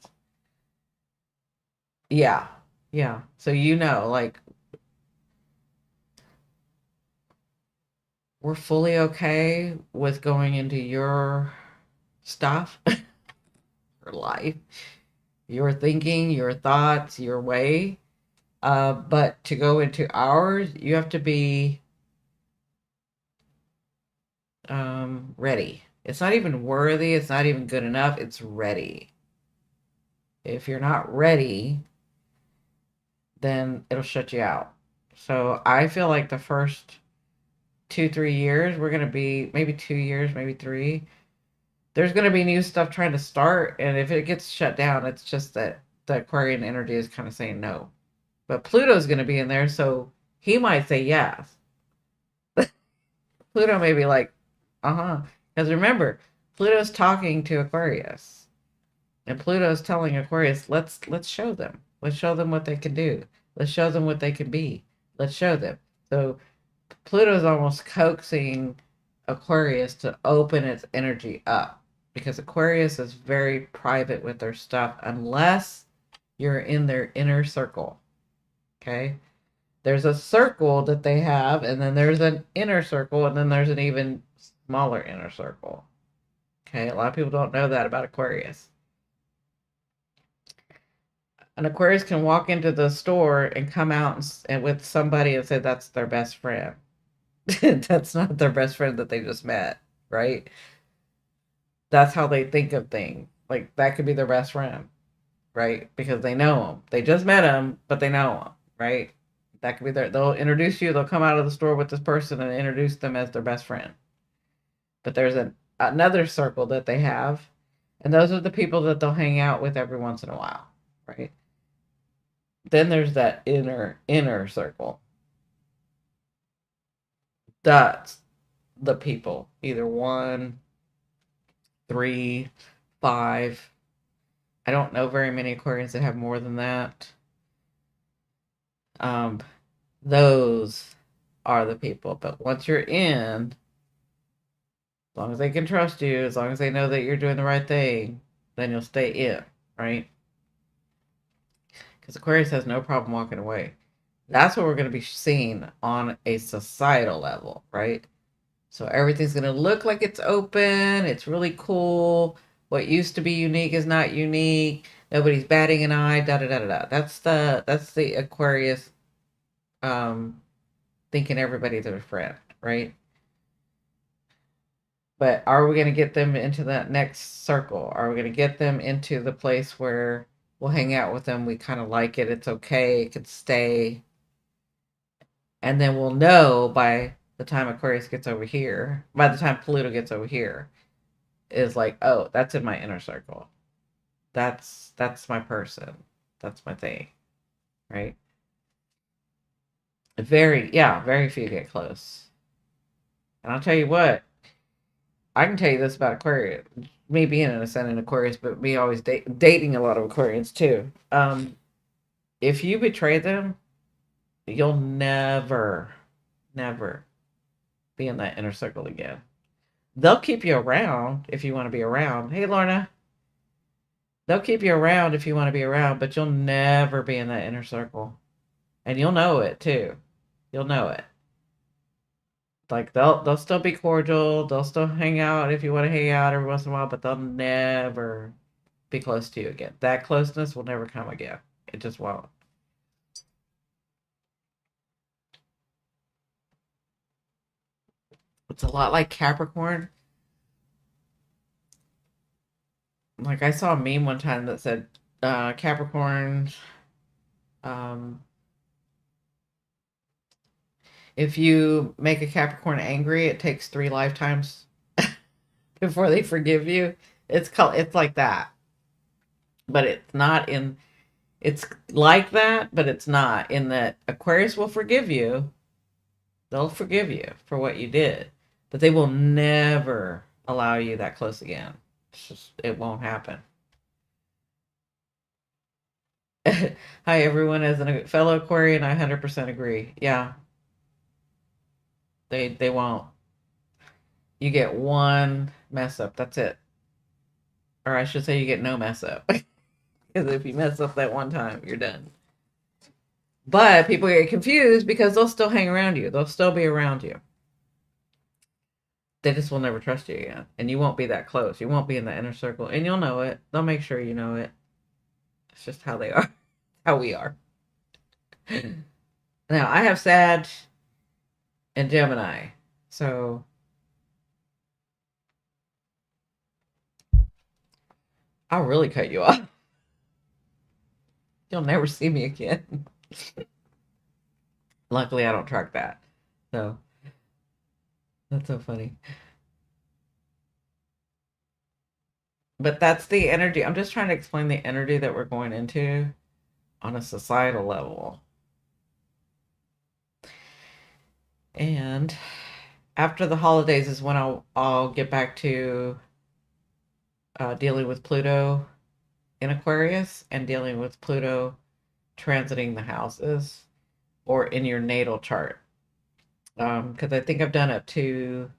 Yeah. Yeah. So like we're fully okay with going into your stuff, your life, your thinking, your thoughts, your way. But to go into ours, you have to be ready. It's not even worthy. It's not even good enough. It's ready. If you're not ready, then it'll shut you out. So I feel like the first 2, 3 years, we're going to be maybe 2 years, maybe three. There's going to be new stuff trying to start. And if it gets shut down, it's just that the Aquarian energy is kind of saying no. But Pluto's going to be in there. So he might say yes. Pluto may be like, uh-huh. Because remember, Pluto's talking to Aquarius. And Pluto's telling Aquarius, let's show them. Let's show them what they can do. Let's show them what they can be. Let's show them. So Pluto's almost coaxing Aquarius to open its energy up because Aquarius is very private with their stuff unless you're in their inner circle. Okay. There's a circle that they have, and then there's an inner circle, and then there's an even smaller inner circle. Okay. A lot of people don't know that about Aquarius. An Aquarius can walk into the store and come out and with somebody and say that's their best friend. That's not their best friend that they just met, right? That's how they think of things. Like that could be their best friend, right? Because they know them. They just met him, but they know him, right? That could be their. They'll introduce you. They'll come out of the store with this person and introduce them as their best friend. But there's another circle that they have, and those are the people that they'll hang out with every once in a while, right? Then there's that inner circle. That's the people, either one, three, five. I don't know very many Aquarians that have more than that. Um, those are the people. But once you're in, as long as they can trust you, as long as they know that you're doing the right thing, then you'll stay in, right? Because Aquarius has no problem walking away. That's what we're going to be seeing on a societal level, right? So everything's going to look like it's open. It's really cool. What used to be unique is not unique. Nobody's batting an eye. Da da da da da. That's the Aquarius thinking everybody's their friend, right? But are we going to get them into that next circle? Are we going to get them into the place where we'll hang out with them? We kind of like it. It's okay. It could stay. And then we'll know by the time Aquarius gets over here, by the time Pluto gets over here, is like, oh, that's in my inner circle. That's my person. That's my thing. Right? Very few get close. And I'll tell you what, I can tell you this about Aquarius. Me being an ascendant Aquarius, but me always dating a lot of Aquarians too. If you betray them, you'll never be in that inner circle again. They'll keep you around if you want to be around. Hey, Lorna. They'll keep you around if you want to be around, but you'll never be in that inner circle. And you'll know it too. You'll know it. Like they'll still be cordial. They'll still hang out if you want to hang out every once in a while, but they'll never be close to you again. That closeness will never come again. It just won't. It's a lot like Capricorn. Like I saw a meme one time that said Capricorn, um, if you make a Capricorn angry, it takes 3 lifetimes before they forgive you. It's like that. But it's like that, but it's not in that Aquarius will forgive you. They'll forgive you for what you did, but they will never allow you that close again. It won't happen. Hi everyone, as a fellow Aquarian, I 100% agree. Yeah, they won't. You get one mess up, that's it. Or I should say you get no mess up. Because if you mess up that one time, you're done. But people get confused because they'll still hang around you. They'll still be around you. They just will never trust you again. And you won't be that close. You won't be in the inner circle. And you'll know it. They'll make sure you know it. It's just how they are. How we are. Now, I have Sag and Gemini. So I'll really cut you off. You'll never see me again. Luckily, I don't track that. So that's so funny. But that's the energy. I'm just trying to explain the energy that we're going into on a societal level. And after the holidays is when I'll get back to dealing with Pluto in Aquarius and dealing with Pluto transiting the houses or in your natal chart. Because I think I've done up to,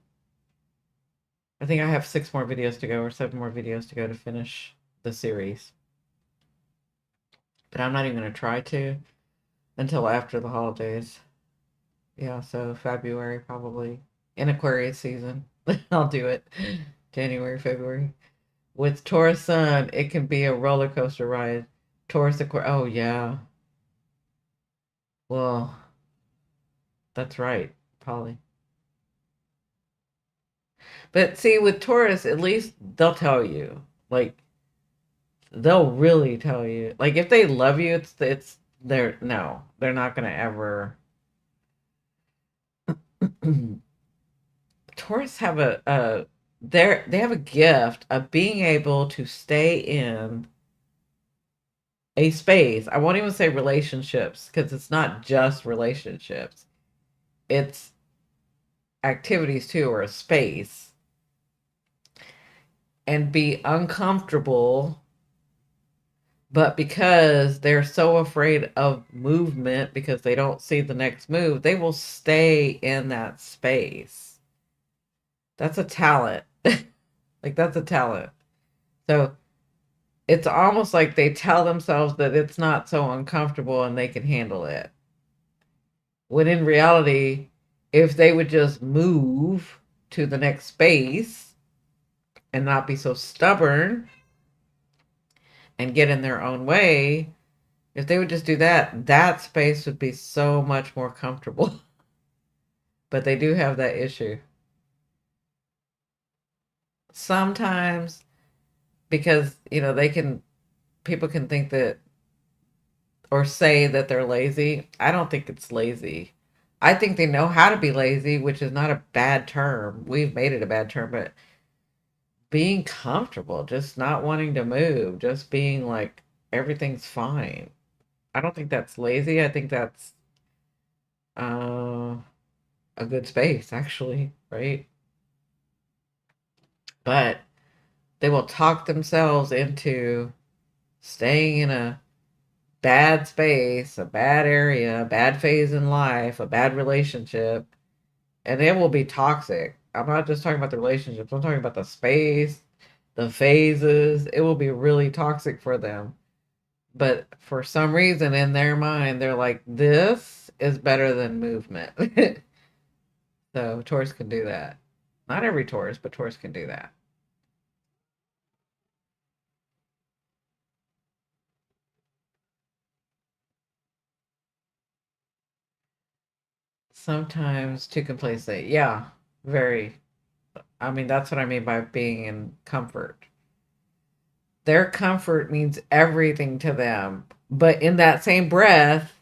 I think I have 6 more videos to go or 7 more videos to go to finish the series. But I'm not even going to try to until after the holidays. Yeah, so February probably in Aquarius season. I'll do it. January, February. With Taurus Sun, it can be a roller coaster ride. Taurus Aquarius. Oh yeah. Well, that's right, Polly. But see, with Taurus, at least they'll tell you. Like they'll really tell you. Like if they love you, it's they're no, they're not gonna ever. Taurus have a they have a gift of being able to stay in a space. I won't even say relationships because it's not just relationships. It's activities too, or a space, and be uncomfortable. But because they're so afraid of movement because they don't see the next move, they will stay in that space. That's a talent. Like that's a talent. So it's almost like they tell themselves that it's not so uncomfortable and they can handle it. When in reality, if they would just move to the next space and not be so stubborn and get in their own way, if they would just do that, that space would be so much more comfortable. But they do have that issue. Sometimes because, they can, people can think that or say that they're lazy. I don't think it's lazy. I think they know how to be lazy, which is not a bad term. We've made it a bad term, but being comfortable, just not wanting to move, just being like everything's fine. I don't think that's lazy. I think that's uh, a good space, actually, right? But they will talk themselves into staying in a bad space, a bad area, a bad phase in life, a bad relationship, and it will be toxic. I'm not just talking about the relationships, I'm talking about the space, the phases. It will be really toxic for them. But for some reason in their mind, they're like, this is better than movement. So Taurus can do that. Not every Taurus, but Taurus can do that. Sometimes too complacent. Yeah, very. I mean, that's what I mean by being in comfort. Their comfort means everything to them. But in that same breath,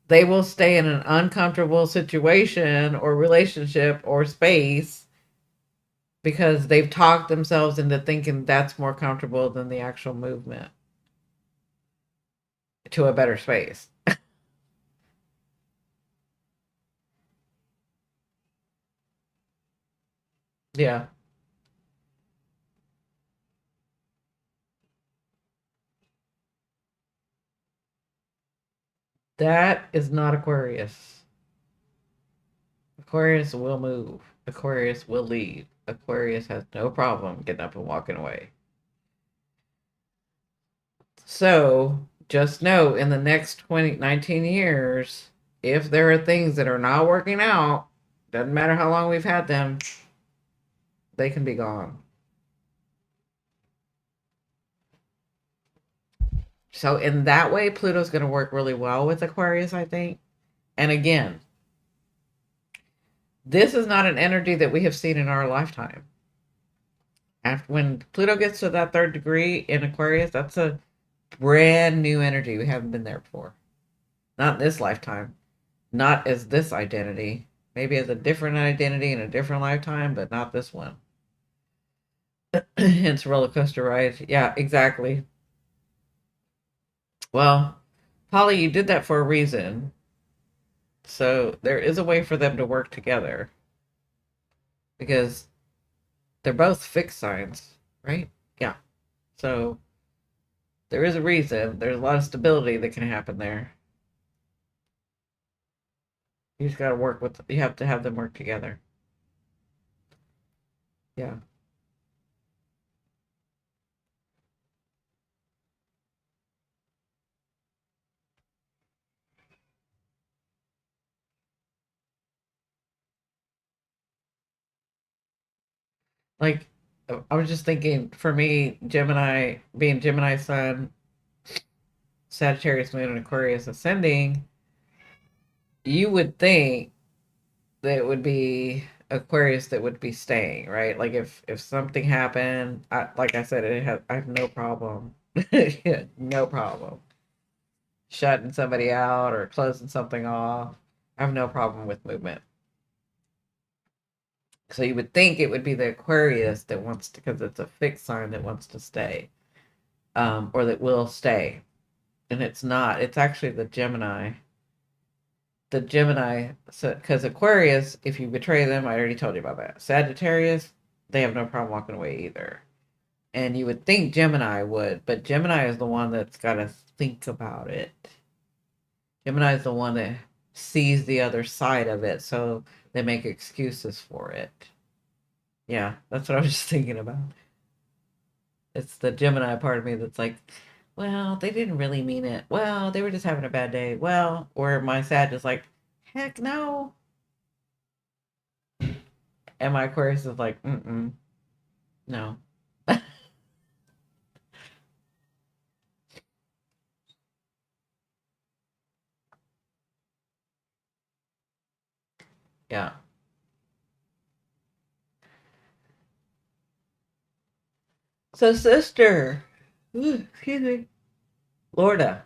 they will stay in an uncomfortable situation or relationship or space because they've talked themselves into thinking that's more comfortable than the actual movement to a better space. Yeah, that is not Aquarius. Aquarius will move. Aquarius will leave. Aquarius has no problem getting up and walking away. So just know in the next 19 years, if there are things that are not working out, doesn't matter how long we've had them, they can be gone. So in that way, Pluto's going to work really well with Aquarius, I think. And again, this is not an energy that we have seen in our lifetime. After when Pluto gets to that third degree in Aquarius, that's a brand new energy. We haven't been there before. Not in this lifetime. Not as this identity. Maybe as a different identity in a different lifetime, but not this one. Hence roller coaster ride. Yeah, exactly. Well, Polly, you did that for a reason. So there is a way for them to work together because they're both fixed signs, right? Yeah. So there is a reason. There's a lot of stability that can happen there. You just got to work with, you have to have them work together. Yeah. Like, I was just thinking for me, Gemini, being Gemini sun, Sagittarius moon, and Aquarius ascending, you would think that it would be Aquarius that would be staying, right? Like if something happened, like I said, I have no problem, no problem shutting somebody out or closing something off. I have no problem with movement. So you would think it would be the Aquarius that wants to, because it's a fixed sign that wants to stay, or that will stay, and it's not. It's actually the Gemini. The Gemini, so because Aquarius, if you betray them, I already told you about that. Sagittarius, they have no problem walking away either. And you would think Gemini would, but Gemini is the one that's got to think about it. Gemini is the one that sees the other side of it, so they make excuses for it. Yeah, that's what I was just thinking about. It's the Gemini part of me that's like, well, they didn't really mean it. Well, they were just having a bad day. Well, or my Sag is like, heck no. And my Aquarius is like, mm-mm, no. Yeah. So, sister, ooh, excuse me, Lorda,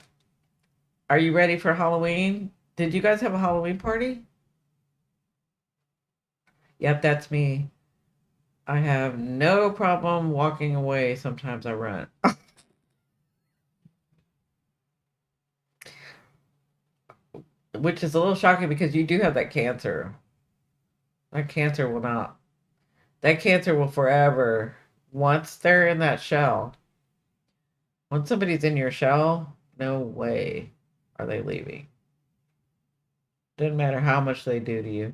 are you ready for Halloween? Did you guys have a Halloween party? Yep, that's me. I have no problem walking away. Sometimes I run, which is a little shocking because you do have that cancer. That cancer will not, that cancer will forever, once they're in that shell, once somebody's in your shell, no way are they leaving. Doesn't matter how much they do to you.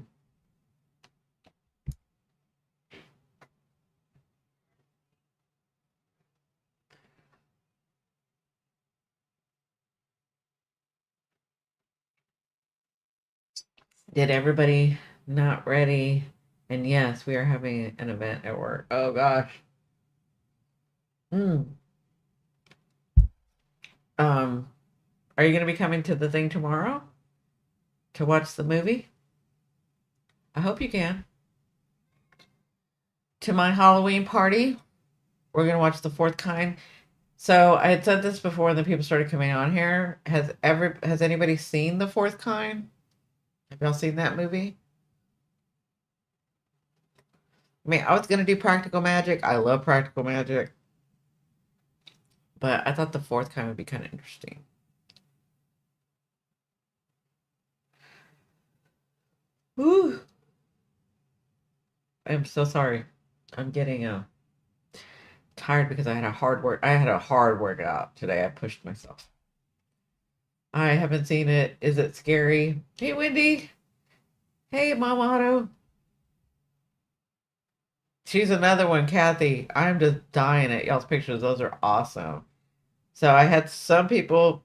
Did everybody not ready? And yes, we are having an event at work. Oh gosh. Mm. Um, are you going to be coming to the thing tomorrow to watch the movie? I hope you can. To my Halloween party, we're going to watch The Fourth Kind. So I had said this before, and then people started coming on here. Has anybody seen The Fourth Kind? Have y'all seen that movie? I mean, I was going to do practical magic. I love practical magic, but I thought The Fourth Kind would be kind of interesting. Whew. I'm so sorry. I'm getting tired because I had a hard workout today. I pushed myself. I haven't seen it. Is it scary? Hey, Wendy. Hey, Mom Otto. She's another one, Kathy. I'm just dying at y'all's pictures. Those are awesome. So I had some people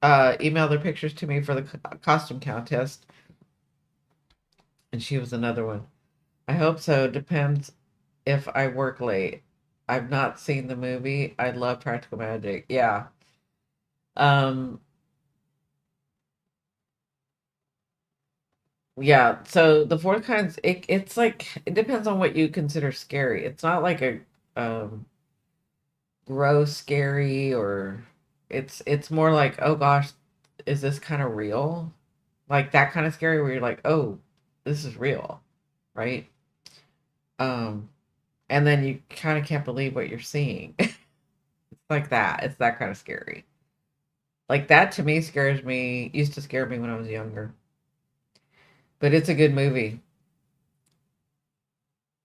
email their pictures to me for the costume contest, and she was another one. I hope so. Depends if I work late. I've not seen the movie. I love Practical Magic. Yeah. Um, yeah. So the fourth kind's it's like it depends on what you consider scary. It's not like a gross scary, or it's more like, oh gosh, is this kind of real? Like that kind of scary where you're like, oh, this is real, right? Um, and then you kind of can't believe what you're seeing. It's like that. It's that kind of scary. Like that to me scares me, used to scare me when I was younger. But it's a good movie.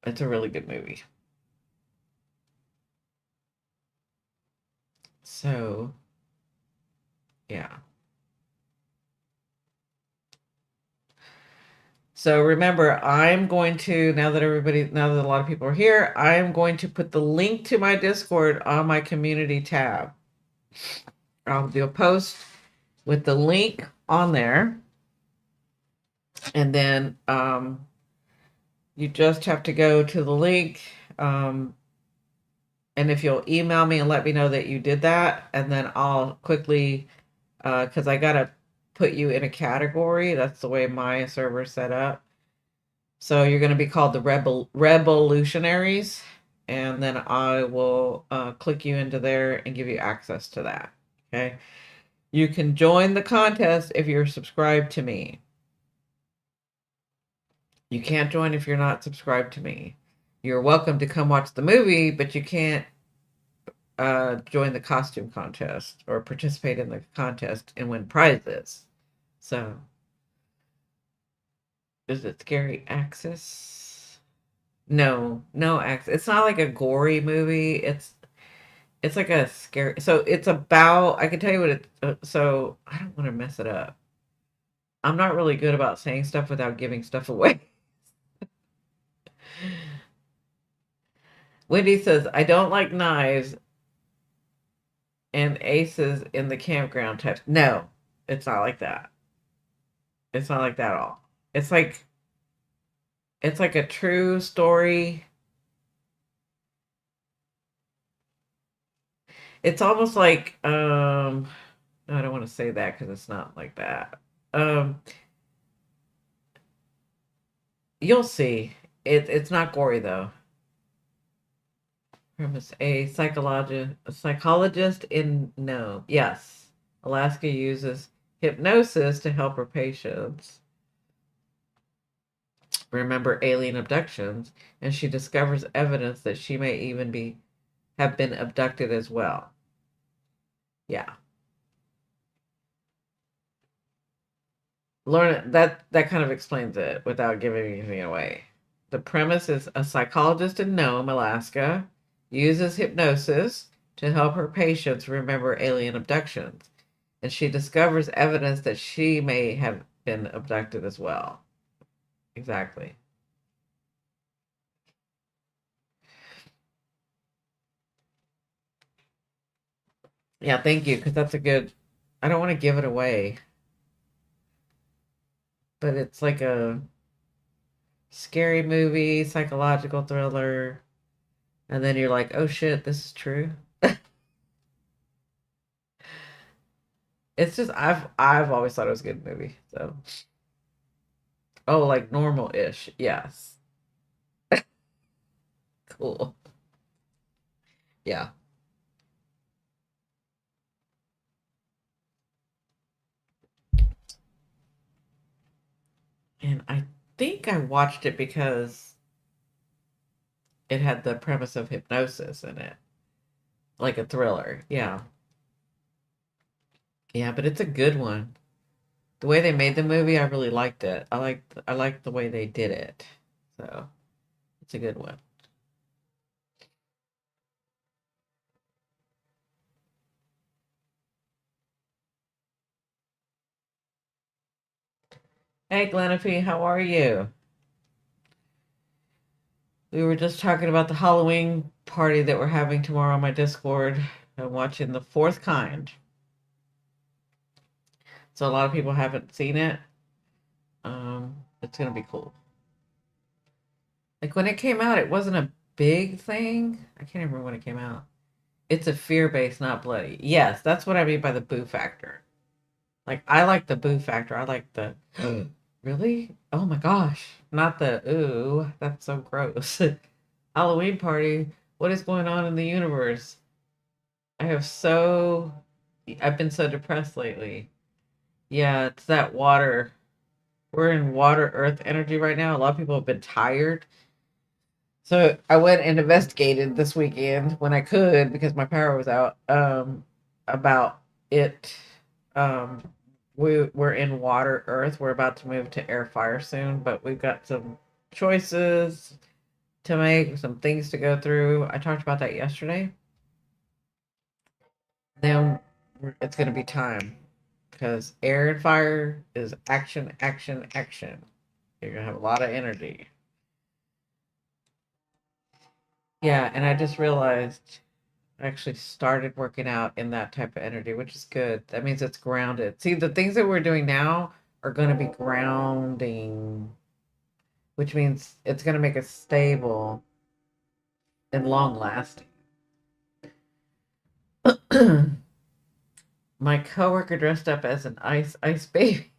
It's a really good movie. So, yeah. So remember, now that a lot of people are here, I am going to put the link to my Discord on my community tab. I'll do a post with the link on there. And then you just have to go to the link. And if you'll email me and let me know that you did that, and then I'll quickly, because I got to put you in a category. That's the way my server's set up. So you're going to be called the Revolutionaries, and then I will click you into there and give you access to that. Okay. You can join the contest if you're subscribed to me. You can't join if you're not subscribed to me. You're welcome to come watch the movie, but you can't join the costume contest or participate in the contest and win prizes. So, is it Scary Access? No, no access. It's not like a gory movie. It's like a scary. So it's about. I can tell you what it. So I don't want to mess it up. I'm not really good about saying stuff without giving stuff away. Wendy says I don't like knives and aces in the campground type. No, it's not like that. It's not like that at all. It's like it's like a true story. It's almost like no, I don't want to say that because it's not like that. Um you'll see. It's not gory though. Premise a psychologist in no. Yes. Alaska uses hypnosis to help her patients remember alien abductions, and she discovers evidence that she may even be have been abducted as well. Yeah. Lorna, that kind of explains it without giving anything away. The premise is a psychologist in Nome, Alaska, uses hypnosis to help her patients remember alien abductions, and she discovers evidence that she may have been abducted as well. Exactly. Yeah, thank you, because that's a good. I don't want to give it away, but it's like a scary movie, psychological thriller, and then you're like, oh shit, this is true. It's just I've always thought it was a good movie. So oh, like normal-ish. Yes. Cool. Yeah. And I think I watched it because it had the premise of hypnosis in it. Like a thriller. Yeah. Yeah, but it's a good one. The way they made the movie, I really liked it. I liked the way they did it. So, it's a good one. Hey, Glenape, how are you? We were just talking about the Halloween party that we're having tomorrow on my Discord. I'm watching The Fourth Kind. So a lot of people haven't seen it. It's gonna be cool. Like when it came out, it wasn't a big thing. I can't remember when it came out. It's a fear based, not bloody. Yes, that's what I mean by the boo factor. Like I like the boo factor. I like the really? Oh my gosh. Not the ooh, that's so gross. Halloween party. What is going on in the universe? I have so I've been so depressed lately. Yeah, it's that water. We're in water earth energy right now. A lot of people have been tired. So I went and investigated this weekend when I could because my power was out. About it. Um, we're in water earth. We're about to move to air fire soon, but we've got some choices to make, some things to go through. I talked about that yesterday. Then it's going to be time because air and fire is action, action, action. You're gonna have a lot of energy. Yeah, and I just realized I actually started working out in that type of energy, which is good. That means it's grounded. See, the things that we're doing now are going to be grounding, which means it's going to make us stable and long lasting. My coworker dressed up as an ice baby.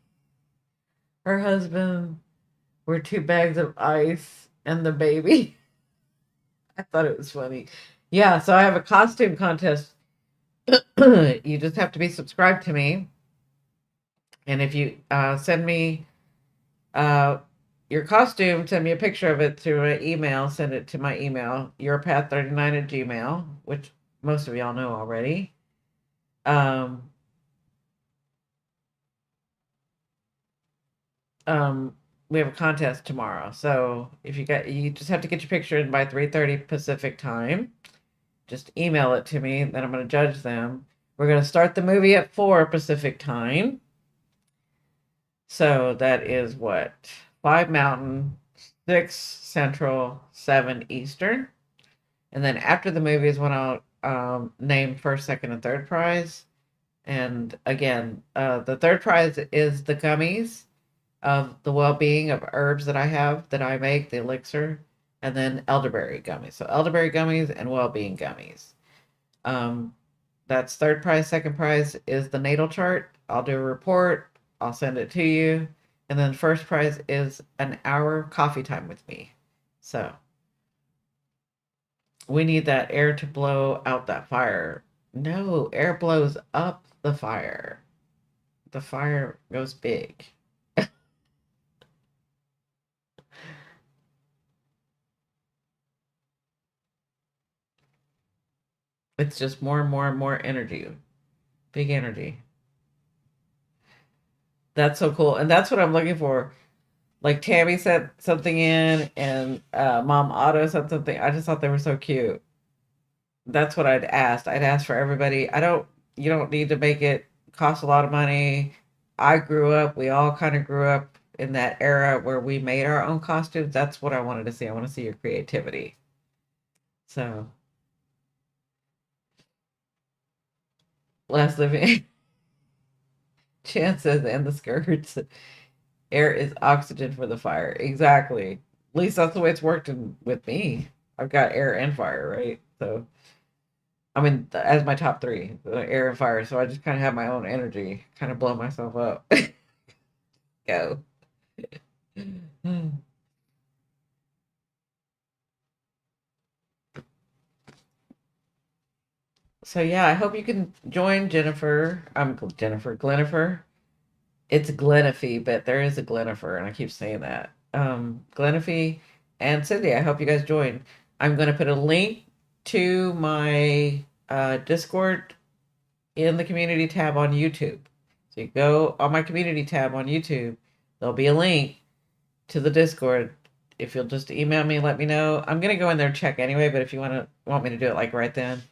Her husband were two bags of ice and the baby. I thought it was funny. Yeah, so I have a costume contest. You just have to be subscribed to me. And if you send me uh, your costume, send me a picture of it through an email, send it to my email, yourpath39 at gmail, which most of y'all know already. Um, um, we have a contest tomorrow. So if you just have to get your picture in by 3:30 Pacific time. Just email it to me, then I'm going to judge them. We're going to start the movie at 4 Pacific time. So that is what? 5 Mountain, 6 Central, 7 Eastern. And then after the movie is when I'll name first, second, and third prize. And again, the third prize is the gummies of the well-being of herbs that I have that I make, the elixir, and then elderberry gummies. So elderberry gummies and well-being gummies. Um, that's third prize. Second prize is the natal chart. I'll do a report. I'll send it to you. And then first prize is an hour coffee time with me. So we need that air to blow out that fire. No, air blows up the fire. The fire goes big. It's just more and more and more energy. Big energy. That's so cool. And that's what I'm looking for. Like Tammy sent something in and Mom Otto sent something. I just thought they were so cute. That's what I'd asked. I'd asked for everybody. You don't need to make it cost a lot of money. We all kind of grew up in that era where we made our own costumes. That's what I wanted to see. I want to see your creativity. So, last living chances and the skirts. Air is oxygen for the fire. Exactly. At least that's the way it's worked with me. I've got air and fire, right? So, I mean, as my top three, the air and fire. So I just kind of have my own energy, kind of blow myself up. Go. So yeah, I hope you can join Jennifer. I'm Jennifer Glenifer. It's Glenify, but there is a Glenifer, and I keep saying that. Glenify and Cindy, I hope you guys join. I'm going to put a link to my Discord in the community tab on YouTube. So you go on my community tab on YouTube, there'll be a link to the Discord. If you'll just email me, let me know. I'm gonna go in there and check anyway, but if you want me to do it like right then,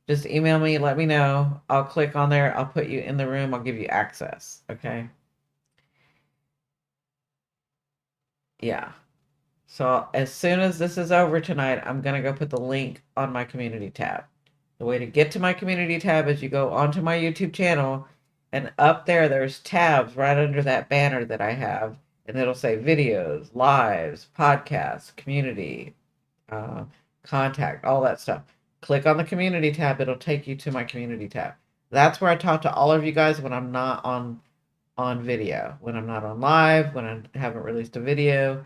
just email me, let me know. I'll click on there, I'll put you in the room, I'll give you access. Okay. Yeah. So as soon as this is over tonight, I'm gonna go put the link on my community tab. The way to get to my community tab is you go onto my YouTube channel, and up there's tabs right under that banner that I have, and it'll say videos, lives, podcasts, community, uh, contact, all that stuff. Click on the community tab, it'll take you to my community tab. That's where I talk to all of you guys when I'm not on video, when I'm not on live, when I haven't released a video.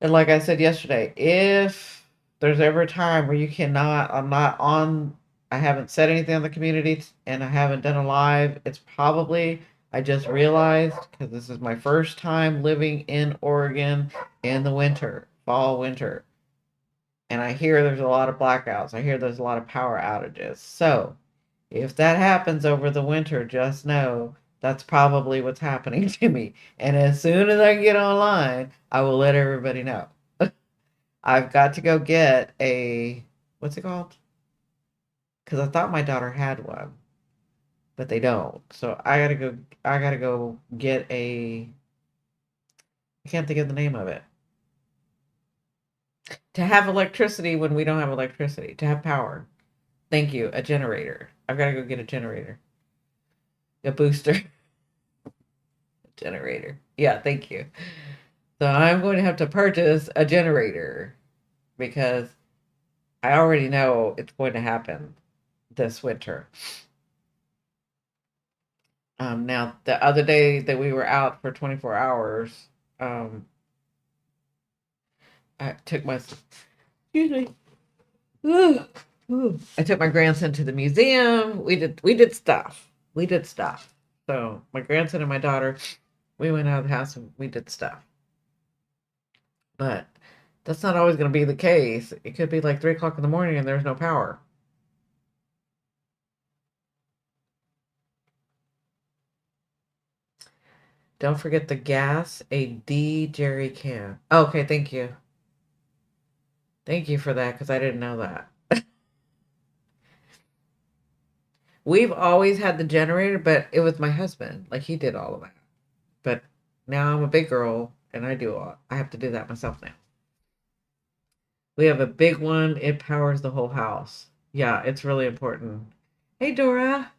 And like I said yesterday, if there's ever a time where I'm not on, I haven't said anything on the community and I haven't done a live, it's probably, I just realized, because this is my first time living in Oregon in the winter, fall, winter. And I hear there's a lot of blackouts. I hear there's a lot of power outages. So if that happens over the winter, just know that's probably what's happening to me. And as soon as I get online, I will let everybody know. I've got to go get what's it called? Because I thought my daughter had one, but they don't. So I gotta go get I can't think of the name of it. To have electricity when we don't have electricity. To have power. Thank you. A generator. I've got to go get a generator. A booster generator. Yeah, thank you. So I'm going to have to purchase a generator because I already know it's going to happen this winter. Now, the other day that we were out for 24 hours, um, I took my excuse me. Ooh, ooh. I took my grandson to the museum. We did stuff. We did stuff. So my grandson and my daughter, we went out of the house and we did stuff. But that's not always going to be the case. It could be like 3 o'clock in the morning and there's no power. Don't forget the gas, a D jerry can. Okay, thank you. Thank you for that because I didn't know that. We've always had the generator, but it was my husband. Like he did all of that. But now I'm a big girl and I have to do that myself now. We have a big one. It powers the whole house. Yeah, it's really important. Hey Dora.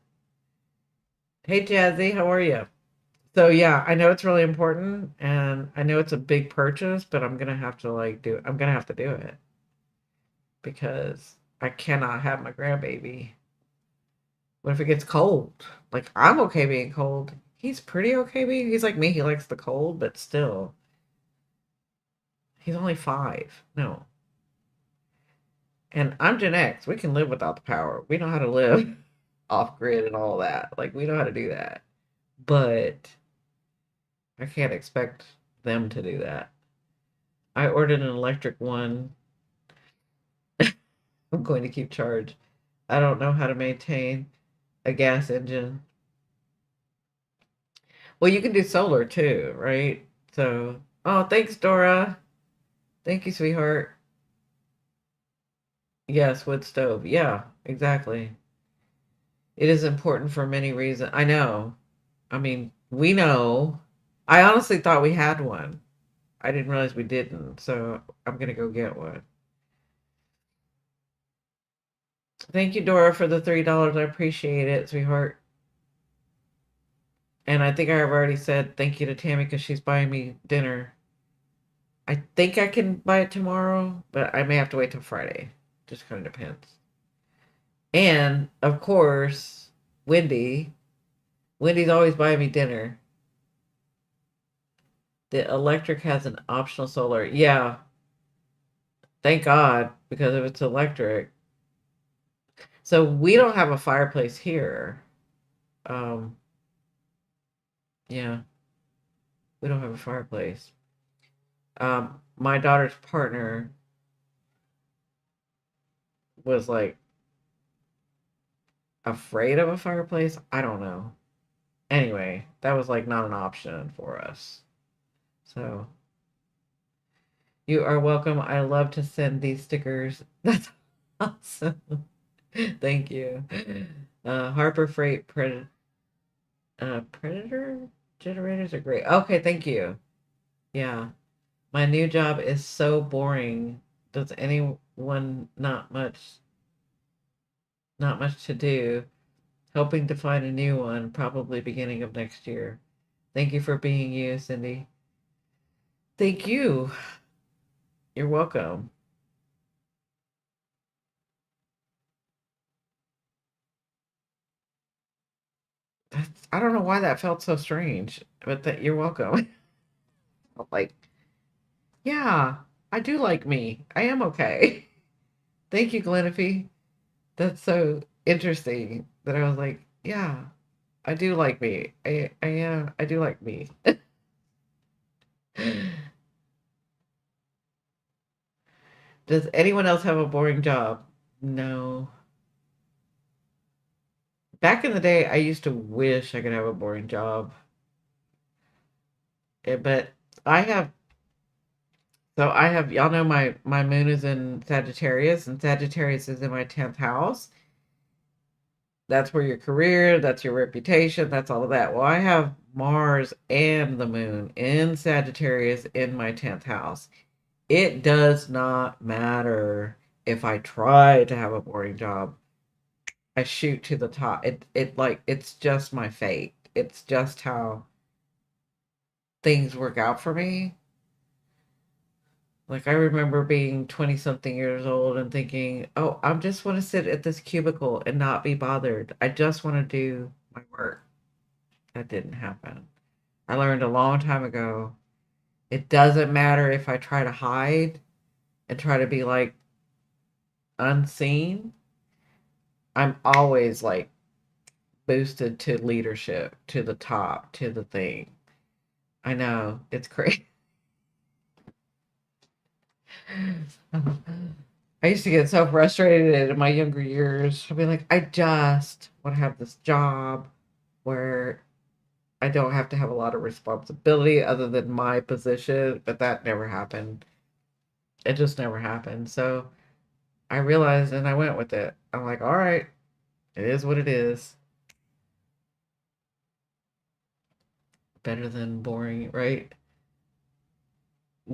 Hey Jazzy, how are you? So yeah, I know it's really important and I know it's a big purchase, but I'm gonna have to do it because I cannot have my grandbaby. What if it gets cold? Like I'm okay being cold. He's pretty okay being. He's like me. He likes the cold, but still, he's only 5. No, and I'm Gen X. We can live without the power. We know how to live off grid and all that. Like we know how to do that. But I can't expect them to do that. I ordered an electric one. I'm going to keep charge. I don't know how to maintain a gas engine. Well, you can do solar too, right? So, oh, thanks, Dora. Thank you, sweetheart. Yes, wood stove. Yeah, exactly. It is important for many reasons. I know. I mean, we know. I honestly thought we had one. I didn't realize we didn't. So I'm going to go get one. Thank you, Dora, for the $3. I appreciate it, sweetheart. And I think I've already said thank you to Tammy because she's buying me dinner. I think I can buy it tomorrow, but I may have to wait till Friday. Just kind of depends. And of course, Wendy. Wendy's always buying me dinner. The electric has an optional solar. Yeah, thank God, because if it's electric. So we don't have a fireplace here. Um, yeah, we don't have a fireplace. My daughter's partner was like afraid of a fireplace. I don't know. Anyway, that was like not an option for us. So you are welcome. I love to send these stickers. That's awesome. Thank you. Harper Freight Predator generators are great. Okay, thank you. Yeah. My new job is so boring. Does anyone not much to do? Hoping to find a new one, probably beginning of next year. Thank you for being you, Cindy. Thank you. You're welcome. I don't know why that felt so strange, but that you're welcome. Like, yeah, I do like me. I am okay. Thank you, Glenafee. That's so interesting that I was like, yeah, I do like me. I do like me. Does anyone else have a boring job? No. Back in the day, I used to wish I could have a boring job. But I have, y'all know my moon is in Sagittarius, and Sagittarius is in my 10th house. That's where your career, that's your reputation, that's all of that. Well, I have Mars and the moon in Sagittarius in my 10th house. It does not matter if I try to have a boring job. I shoot to the top. It like it's just my fate. It's just how things work out for me. Like I remember being 20 something years old and thinking, "Oh, I just want to sit at this cubicle and not be bothered. I just want to do my work." That didn't happen. I learned a long time ago, it doesn't matter if I try to hide and try to be like unseen. I'm always like boosted to leadership, to the top, to the thing. I know, it's crazy. I used to get so frustrated in my younger years. I'd be like, I just want to have this job where I don't have to have a lot of responsibility other than my position, but that never happened. It just never happened. So I realized and I went with it. I'm like, all right, it is what it is. Better than boring, right?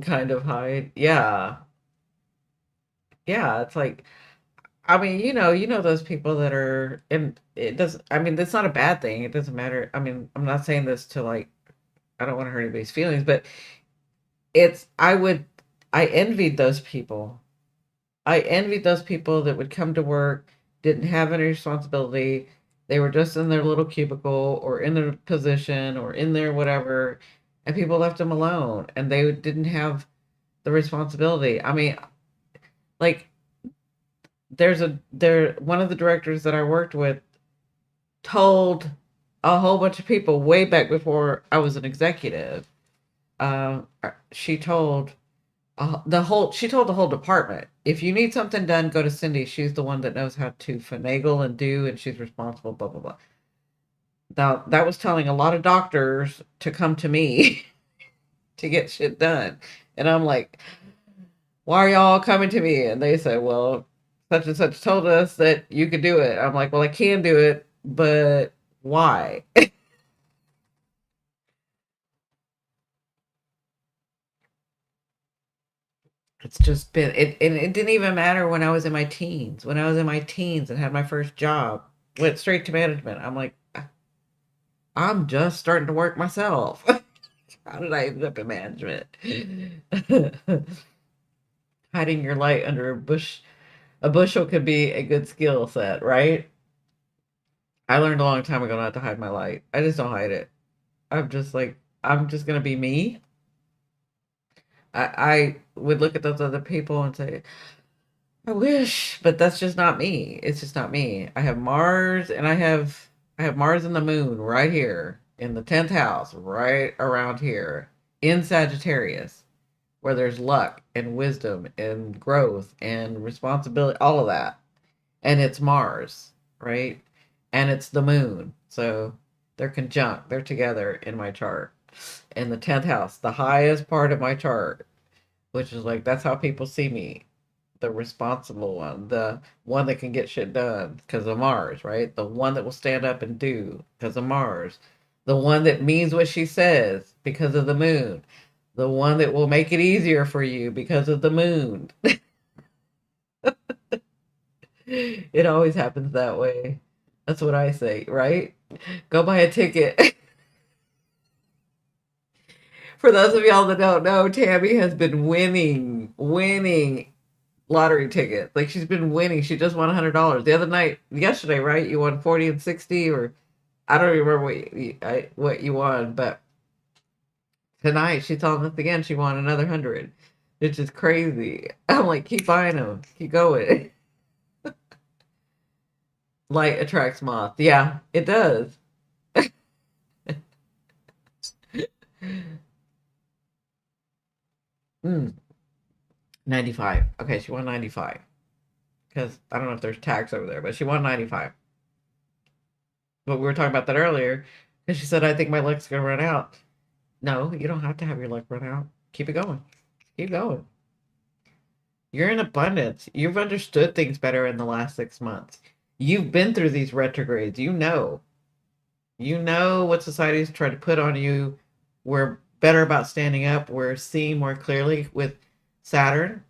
Kind of hide. Yeah. Yeah. It's like, I mean, you know those people that are, and it doesn't, I mean, that's not a bad thing. It doesn't matter. I mean, I'm not saying this to like, I don't want to hurt anybody's feelings, but it's, I envied those people. I envied those people that would come to work, didn't have any responsibility. They were just in their little cubicle or in their position or in their whatever, and people left them alone and they didn't have the responsibility. I mean, like one of the directors that I worked with told a whole bunch of people way back before I was an executive. She told she told the whole department, if you need something done, go to Cindy. She's the one that knows how to finagle and do, and she's responsible. Blah blah blah. Now that was telling a lot of doctors to come to me to get shit done, and I'm like, why are y'all coming to me? And they said, well, such and such told us that you could do it. I'm like, well, I can do it, but why? It's just been it, and it didn't even matter when I was in my teens. When I was in my teens and had my first job, went straight to management. I'm like, I'm just starting to work myself. How did I end up in management? Hiding your light under a bushel could be a good skill set, right? I learned a long time ago not to hide my light. I just don't hide it. I'm just like, I'm just gonna be me. I would look at those other people and say, I wish, but that's just not me. It's just not me. I have Mars and I have Mars and the moon right here in the 10th house, right around here in Sagittarius, where there's luck and wisdom and growth and responsibility, all of that. And it's Mars, right? And it's the moon. So they're conjunct, they're together in my chart. In the 10th house, the highest part of my chart, which is like that's how people see me, the responsible one, the one that can get shit done because of Mars, right? The one that will stand up and do because of Mars. The one that means what she says because of the moon. The one that will make it easier for you because of the moon. It always happens that way. That's what I say, right? Go buy a ticket. For those of y'all that don't know, Tammy has been winning lottery tickets. Like she's been winning. She just won $100 the other night, yesterday, right? You won 40 and 60, or I don't even remember what you won, but tonight she told us again she won another 100. It's just crazy. I'm like, keep buying them, keep going. Light attracts moth. Yeah, it does. mm, 95. Okay, she won 95 because I don't know if there's tax over there, but she won 95. But we were talking about that earlier because she said, I think my luck's going to run out. No, you don't have to have your luck run out. Keep it going. Keep going. You're in abundance. You've understood things better in the last 6 months. You've been through these retrogrades. You know. You know what society's tried to put on you. We're better about standing up. We're seeing more clearly with Saturn.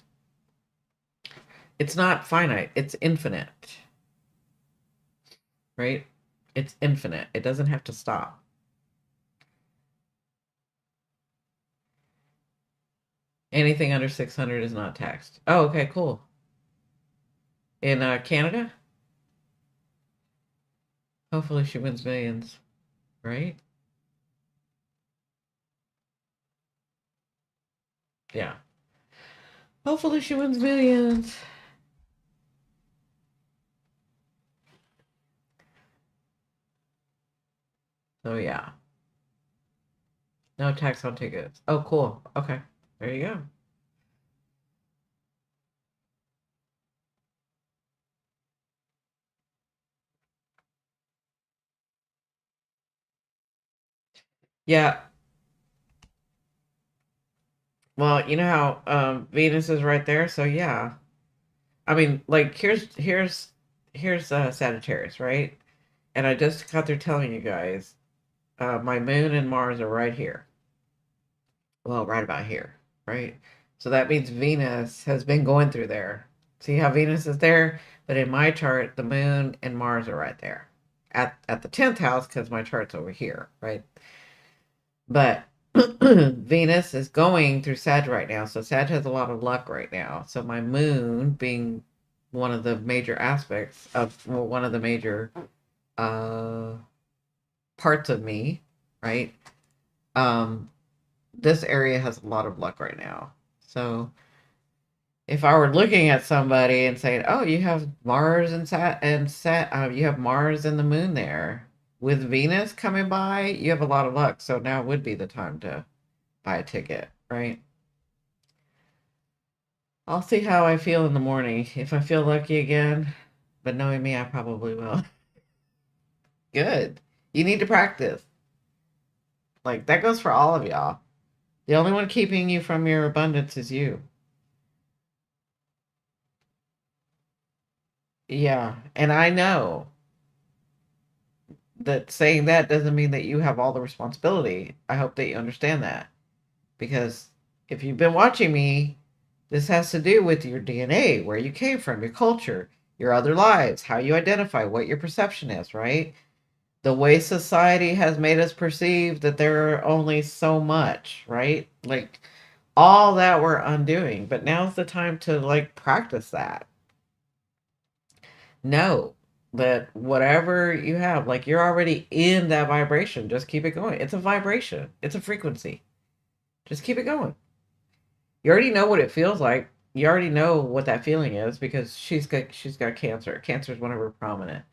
It's not finite, it's infinite, right? It's infinite. It doesn't have to stop. Anything under 600 is not taxed. Oh, okay, cool. In Canada, hopefully she wins millions, right? Yeah. Hopefully she wins millions. So yeah. No tax on tickets. Oh, cool. Okay. There you go. Yeah. Well, you know how Venus is right there, so yeah. I mean, like here's Sagittarius, right? And I just got through telling you guys, my moon and Mars are right here. Well, right about here, right? So that means Venus has been going through there. See how Venus is there? But in my chart, the moon and Mars are right there at the 10th house because my chart's over here, right? But Venus is going through Sag right now. So Sag has a lot of luck right now. So my moon being one of the major aspects of, well, one of the major uh parts of me, right? Um, this area has a lot of luck right now. So if I were looking at somebody and saying, "Oh, you have Mars and you have Mars and the Moon there with Venus coming by, you have a lot of luck." So now would be the time to buy a ticket, right? I'll see how I feel in the morning. If I feel lucky again, but knowing me, I probably will. Good. You need to practice. Like that goes for all of y'all. The only one keeping you from your abundance is you. Yeah. And I know that saying that doesn't mean that you have all the responsibility. I hope that you understand that. Because if you've been watching me, this has to do with your DNA, where you came from, your culture, your other lives, how you identify, what your perception is, right? The way society has made us perceive that there are only so much, right? Like all that we're undoing. But now's the time to like practice that. Know that whatever you have, like you're already in that vibration. Just keep it going. It's a vibration, it's a frequency. Just keep it going. You already know what it feels like. You already know what that feeling is because she's got cancer. Cancer is one of her prominent.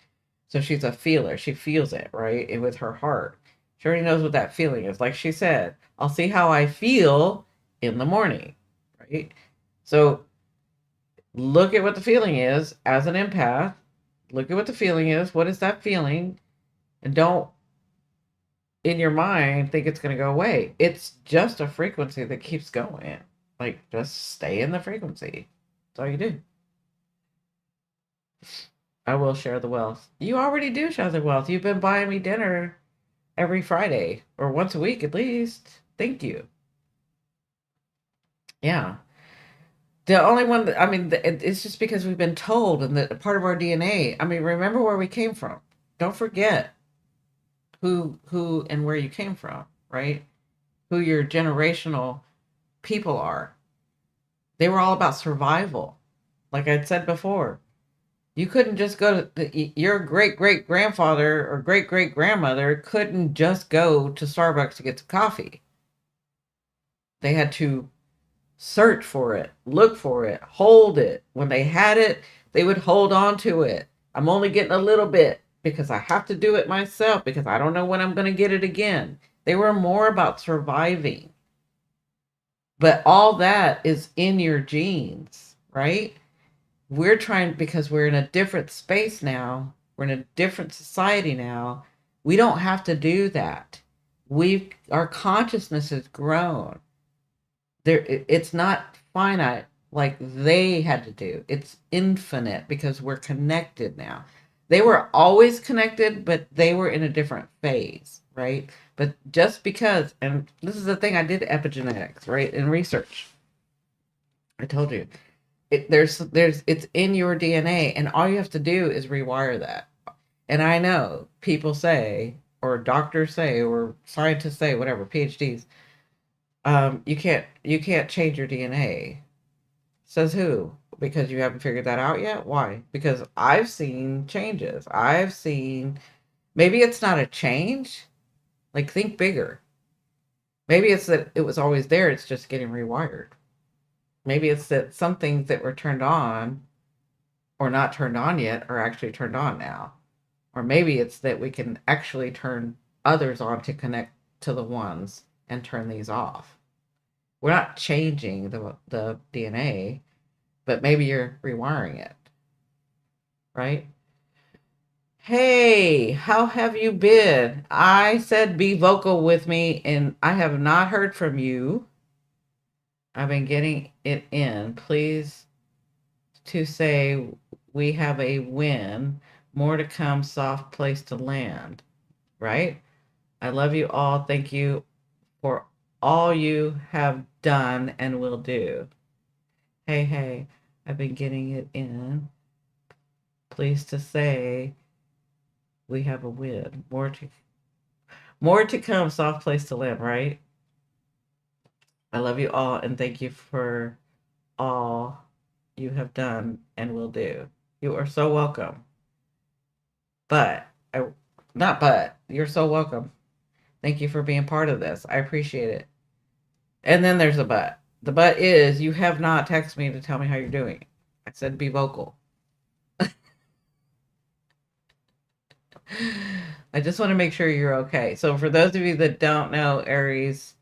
So she's a feeler. She feels it, right? And with her heart. She already knows what that feeling is. Like she said, I'll see how I feel in the morning, right? So look at what the feeling is as an empath. Look at what the feeling is. What is that feeling? And don't, in your mind, think it's going to go away. It's just a frequency that keeps going. Like, just stay in the frequency. That's all you do. I will share the wealth. You already do share the wealth. You've been buying me dinner every Friday or once a week at least. Thank you. Yeah. The only one that, I mean, it's just because we've been told and that part of our DNA. I mean, remember where we came from. Don't forget who and where you came from, right? Who your generational people are. They were all about survival. Like I'd said before, you couldn't just go to your great great grandfather or great great grandmother couldn't just go to Starbucks to get the coffee. They had to search for it, look for it, hold it. When they had it, they would hold on to it. I'm only getting a little bit because I have to do it myself because I don't know when I'm going to get it again. They were more about surviving. But all that is in your genes, right? We're trying because we're in a different space now. We're in a different society now. We don't have to do that. Our consciousness has grown. It's not finite like they had to do. It's infinite because we're connected now. They were always connected, but they were in a different phase, right? But just because, and this is the thing, I did epigenetics, right, in research. I told you, it's in your DNA, and all you have to do is rewire that. And I know people say, or doctors say, or scientists say, whatever, PhDs, you can't change your DNA. Says who? Because you haven't figured that out yet? Why? Because I've seen changes. I've seen, maybe it's not a change. Like, think bigger. Maybe it's that it was always there, it's just getting rewired. Maybe it's that some things that were turned on or not turned on yet are actually turned on now. Or maybe it's that we can actually turn others on to connect to the ones and turn these off. We're not changing the DNA, but maybe you're rewiring it, right? Hey, how have you been? I said be vocal with me, and I have not heard from you. I've been getting it in. Please to say we have a win. More to come, soft place to land, right? I love you all. Thank you for all you have done and will do. Hey, hey, I've been getting it in. Pleased to say we have a win. More to come, soft place to land, right? I love you all and thank you for all you have done and will do. You are so welcome. But I, not but, you're so welcome. Thank you for being part of this. I appreciate it. And then there's a but. The but is you have not texted me to tell me how you're doing. I said be vocal. I just want to make sure you're okay. So for those of you that don't know, Aries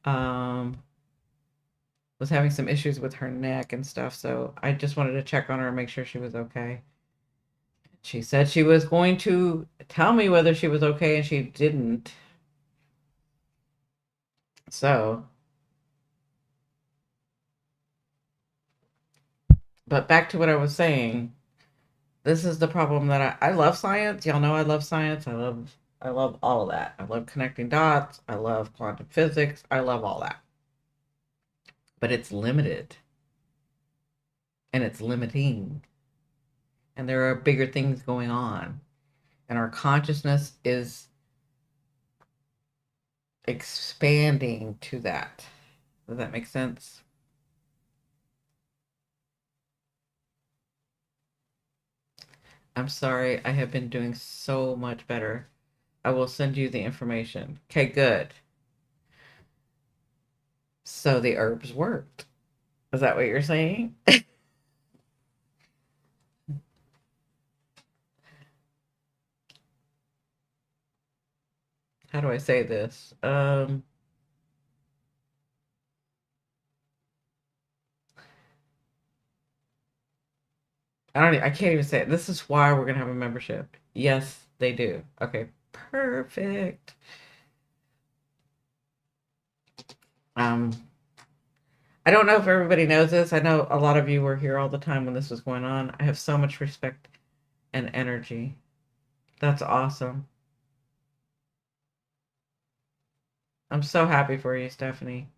um, was having some issues with her neck and stuff. So I just wanted to check on her and make sure she was okay. She said she was going to tell me whether she was okay, and she didn't. So, but back to what I was saying. This is the problem that I love science. Y'all know I love science. I love all of that. I love connecting dots. I love quantum physics. I love all that. But it's limited. And it's limiting. And there are bigger things going on. And our consciousness is expanding to that. Does that make sense? I'm sorry. I have been doing so much better. I will send you the information. Okay, good. So the herbs worked. Is that what you're saying? How do I say this? I can't even say it. This is why we're gonna have a membership. Yes, they do. Okay, perfect. Um, I don't know if everybody knows this. I know a lot of you were here all the time when this was going on. I have so much respect and energy. That's awesome. I'm so happy for you, Stephanie.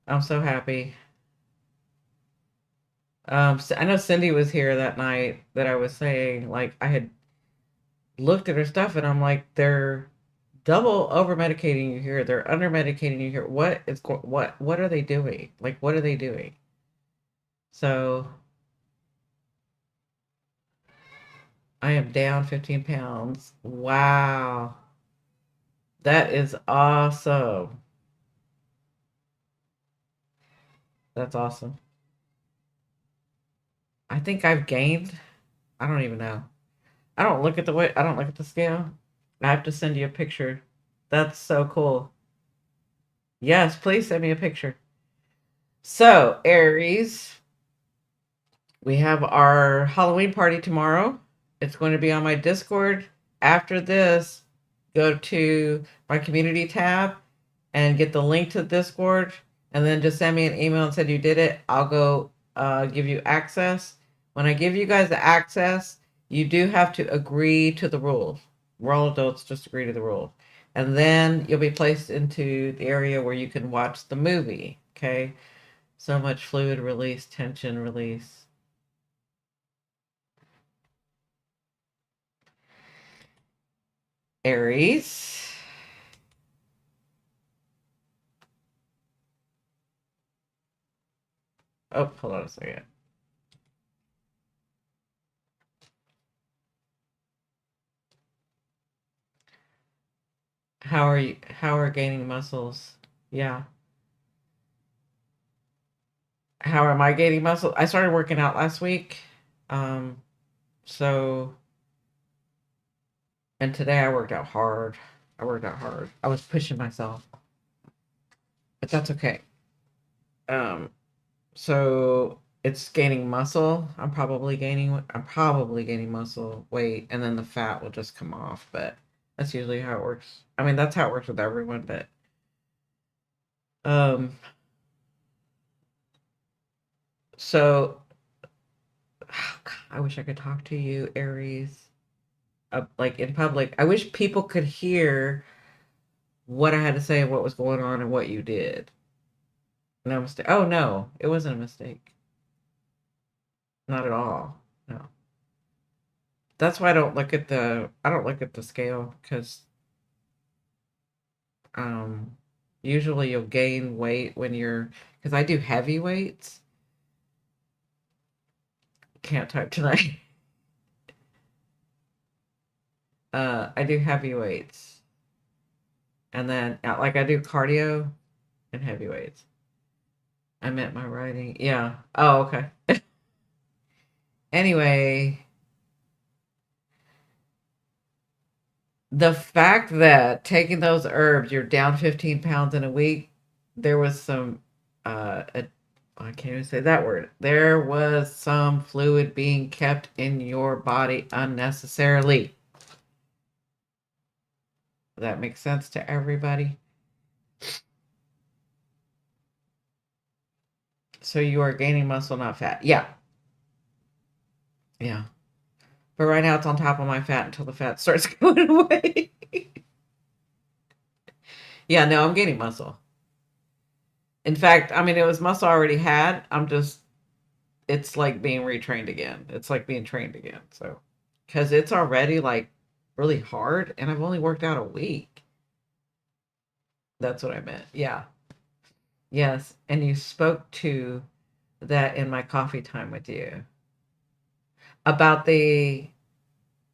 I'm so happy. I know Cindy was here that night that I was saying, like, I had looked at her stuff and I'm like, they're double over medicating you here. They're under medicating you here. What are they doing? Like, what are they doing? So I am down 15 pounds. Wow. That is awesome. That's awesome. I think I've gained. I don't even know. I don't look at the weight. I don't look at the scale. I have to send you a picture. That's so cool. Yes, please send me a picture. So, Aries, we have our Halloween party tomorrow. It's going to be on my Discord. After this, go to my community tab and get the link to Discord, and then just send me an email and said you did it. I'll go give you access. When I give you guys the access, You do have to agree to the rules. We're all adults, just agree to the rules. And then you'll be placed into the area where you can watch the movie. Okay. So much fluid release, tension release. Aries. Oh, hold on a second. How are gaining muscles? Yeah. How am I gaining muscle? I started working out last week. Um, so and today I worked out hard. I worked out hard. I was pushing myself, but that's okay. Um, so it's gaining muscle. I'm probably gaining muscle weight, and then the fat will just come off. But that's usually how it works. I mean, that's how it works with everyone. But um, so I wish I could talk to you, Aries, like in public. I wish people could hear what I had to say, what was going on, and what you did. No mistake. Oh no, it wasn't a mistake. Not at all. No. That's why I don't look at the scale because um usually you'll gain weight when you're because I do heavy weights. Can't type tonight. I do heavy weights. And then like I do cardio and heavy weights. I meant my writing. Yeah. Oh, okay. Anyway, the fact that taking those herbs, you're down 15 pounds in a week, there was some, I can't even say that word. There was some fluid being kept in your body unnecessarily. That makes sense to everybody. So you are gaining muscle, not fat. Yeah. Yeah. But right now it's on top of my fat until the fat starts going away. Yeah, no, I'm gaining muscle. In fact, I mean, it was muscle I already had. It's like being retrained again. It's like being trained again. So, because it's already like really hard and I've only worked out a week. That's what I meant. Yeah. Yes. And you spoke to that in my coffee time with you about the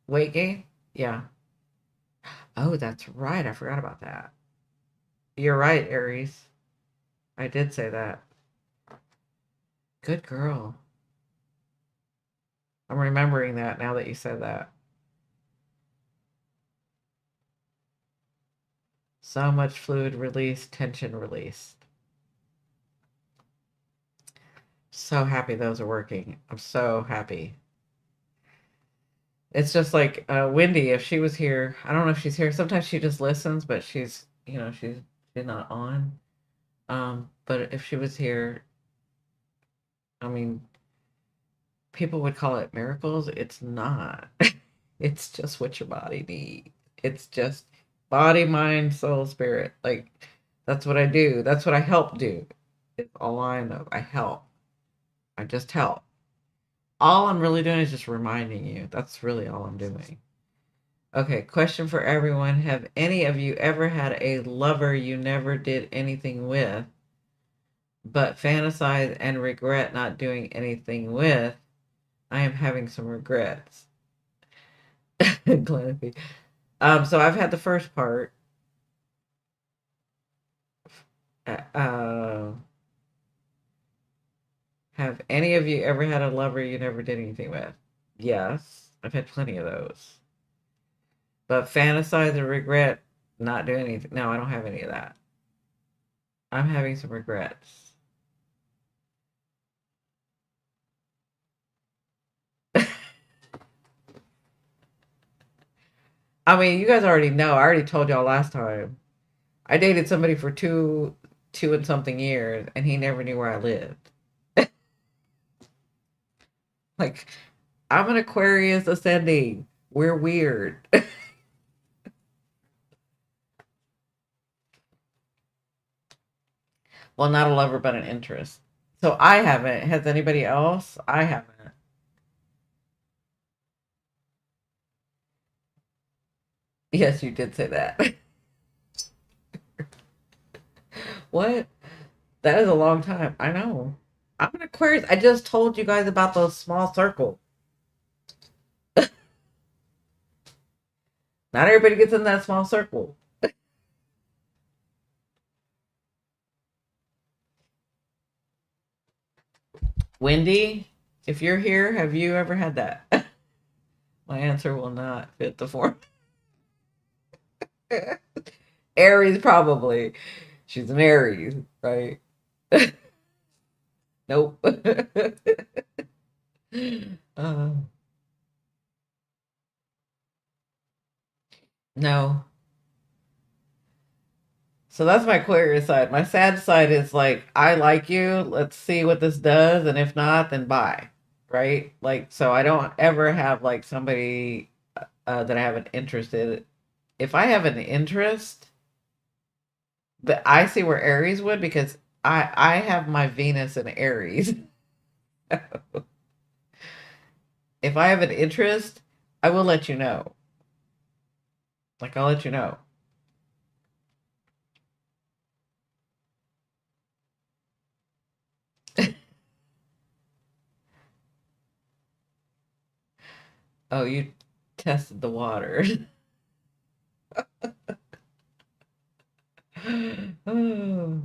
weight gain. Yeah. Oh, that's right. I forgot about that. You're right, Aries. I did say that. Good girl. I'm remembering that now that you said that. So much fluid release, tension release. So happy those are working. I'm so happy. It's just like Wendy, if she was here, I don't know if she's here. Sometimes she just listens, but she's not on. But if she was here, I mean, people would call it miracles. It's not. It's just what your body needs. It's just body, mind, soul, spirit. Like that's what I do. That's what I help do. It's all I know. I help. I just help. All I'm really doing is just reminding you. That's really all I'm doing. Okay, question for everyone. Have any of you ever had a lover you never did anything with, but fantasize and regret not doing anything with? I am having some regrets. Glenafee. So I've had the first part. Uh, have any of you ever had a lover you never did anything with? Yes, I've had plenty of those. But fantasize and regret not doing anything. No, I don't have any of that. I'm having some regrets. I mean, you guys already know. I already told y'all last time. I dated somebody for two and something years, and he never knew where I lived. Like, I'm an Aquarius ascending. We're weird. Well, not a lover, but an interest. So I haven't. Has anybody else? I haven't. Yes, you did say that. What? That is a long time. I know. I'm an Aquarius. I just told you guys about those small circles. Not everybody gets in that small circle. Wendy, if you're here, have you ever had that? My answer will not fit the form. Aries, probably. She's an Aries, right? Nope. uh, no. So that's my Aquarius side. My sad side is like, I like you. Let's see what this does. And if not, then bye. Right? Like, so I don't ever have like somebody that I have an interest in. If I have an interest, but I see where Aries would because I have my Venus in Aries. If I have an interest, I will let you know. Like, I'll let you know. Oh, you tested the water. Oh.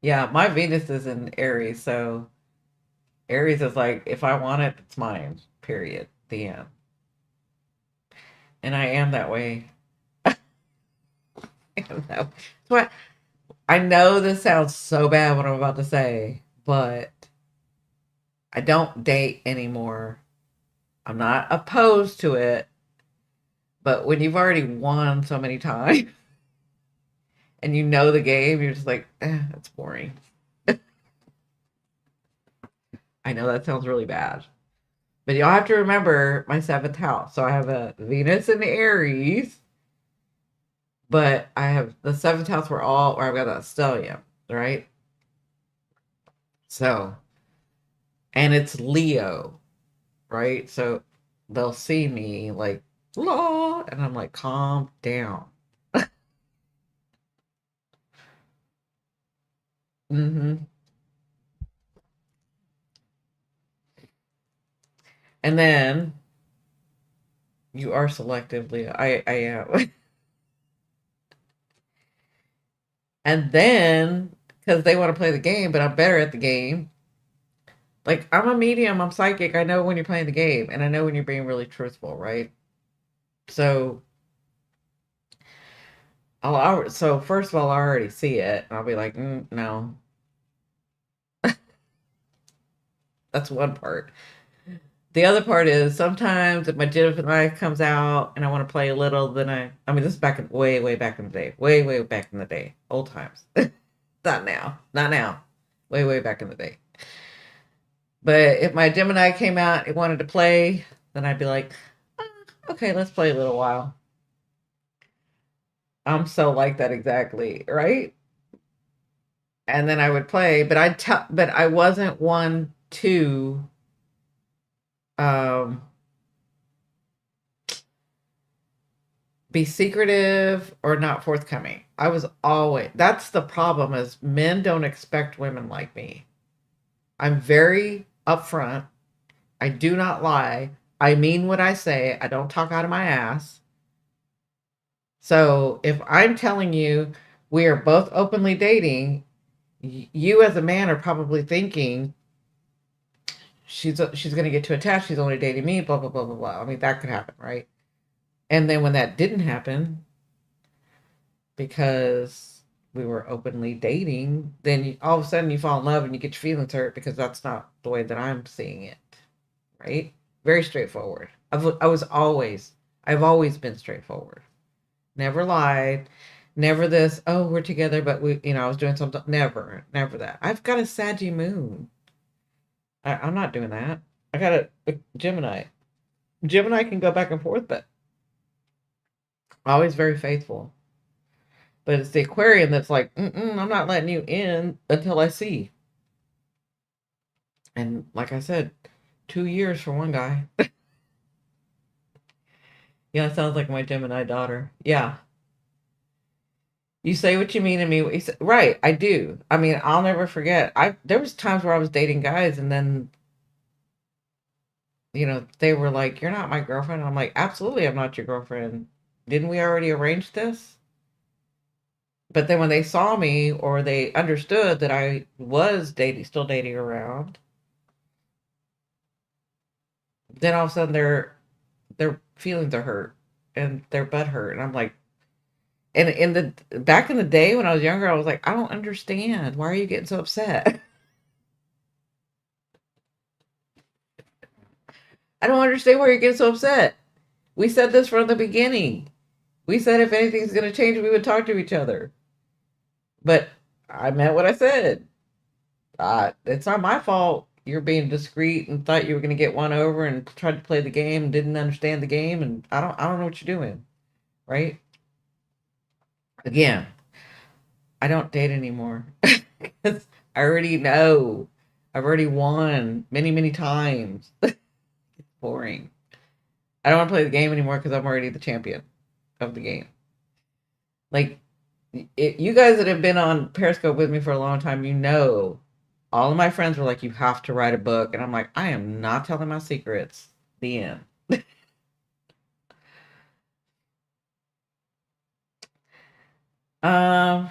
Yeah, my Venus is in Aries, so Aries is like, if I want it, it's mine. Period. The end. And I am that way. I am that way. So I know this sounds so bad what I'm about to say, but I don't date anymore. I'm not opposed to it, but when you've already won so many times and you know the game, you're just like, that's boring. I know that sounds really bad. But y'all have to remember my seventh house. So I have a Venus in Aries, but I have the seventh house where I've got that stellium, right? So, and it's Leo, right? So they'll see me like, la, and I'm like, calm down. Hmm. And then you are selective, Leo. I am. And then, because they want to play the game, but I'm better at the game. Like, I'm a medium, I'm psychic. I know when you're playing the game, and I know when you're being really truthful, right? So, so first of all, I already see it, and I'll be like, no, that's one part. The other part is sometimes if my Gemini comes out and I want to play a little, then I mean, this is back in way back in the day, way back in the day, old times. Not now, not now, way back in the day. But if my Gemini came out and wanted to play, then I'd be like, okay, let's play a little while. I'm so like that exactly, right? And then I would play, but I wasn't one to um be secretive or not forthcoming. I was always That's the problem is men don't expect women like me. I'm very upfront. I do not lie. I mean what I say. I don't talk out of my ass. So if I'm telling you we are both openly dating, you as a man are probably thinking she's going to get too attached. She's only dating me. Blah blah blah blah blah. I mean that could happen, right? And then when that didn't happen, because we were openly dating, then all of a sudden you fall in love and you get your feelings hurt because that's not the way that I'm seeing it, right? Very straightforward. I've always been straightforward. Never lied. Never this, oh, we're together, but I was doing something. Never that. I've got a Saggy moon. I'm not doing that. I got a Gemini. Gemini can go back and forth, but always very faithful. But it's the Aquarian that's like, I'm not letting you in until I see. And like I said, 2 years for one guy. Yeah, it sounds like my Gemini daughter. Yeah. You say what you mean to me. What you say. Right, I do. I mean, I'll never forget. I There was times where I was dating guys, and then they were like, "You're not my girlfriend." And I'm like, "Absolutely, I'm not your girlfriend. Didn't we already arrange this?" But then when they saw me or they understood that I was dating, still dating around, then all of a sudden their feelings are hurt and their butt hurt, and I'm like, and in the back in the day when I was younger, I was like, I don't understand. Why are you getting so upset? I don't understand why you're getting so upset. We said this from the beginning. We said if anything's going to change, we would talk to each other. But I meant what I said. It's not my fault. You're being discreet and thought you were going to get one over and tried to play the game and didn't understand the game, and I don't know what you're doing, right? Again, I don't date anymore because I already know. I've already won many, many times. Boring. I don't want to play the game anymore because I'm already the champion of the game. Like, you guys that have been on Periscope with me for a long time, all of my friends were like, "You have to write a book," and I'm like, "I am not telling my secrets." The end. Um,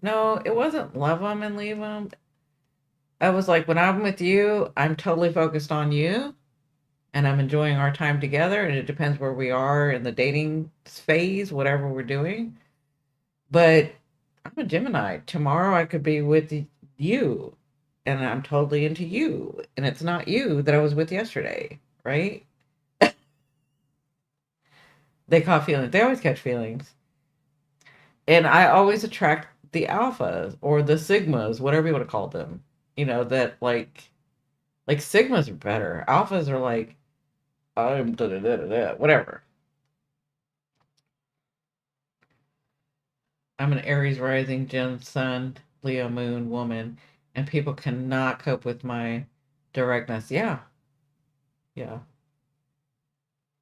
no, it wasn't love them and leave them. I was like, when I'm with you, I'm totally focused on you, and I'm enjoying our time together. And it depends where we are in the dating phase, whatever we're doing. But I'm a Gemini. Tomorrow I could be with you, and I'm totally into you, and it's not you that I was with yesterday, right? They caught feelings. They always catch feelings. And I always attract the alphas or the sigmas, whatever you want to call them. That like sigmas are better. Alphas are like, I'm da da da da da, whatever. I'm an Aries rising, Gem sun, Leo moon woman, and people cannot cope with my directness. Yeah, yeah,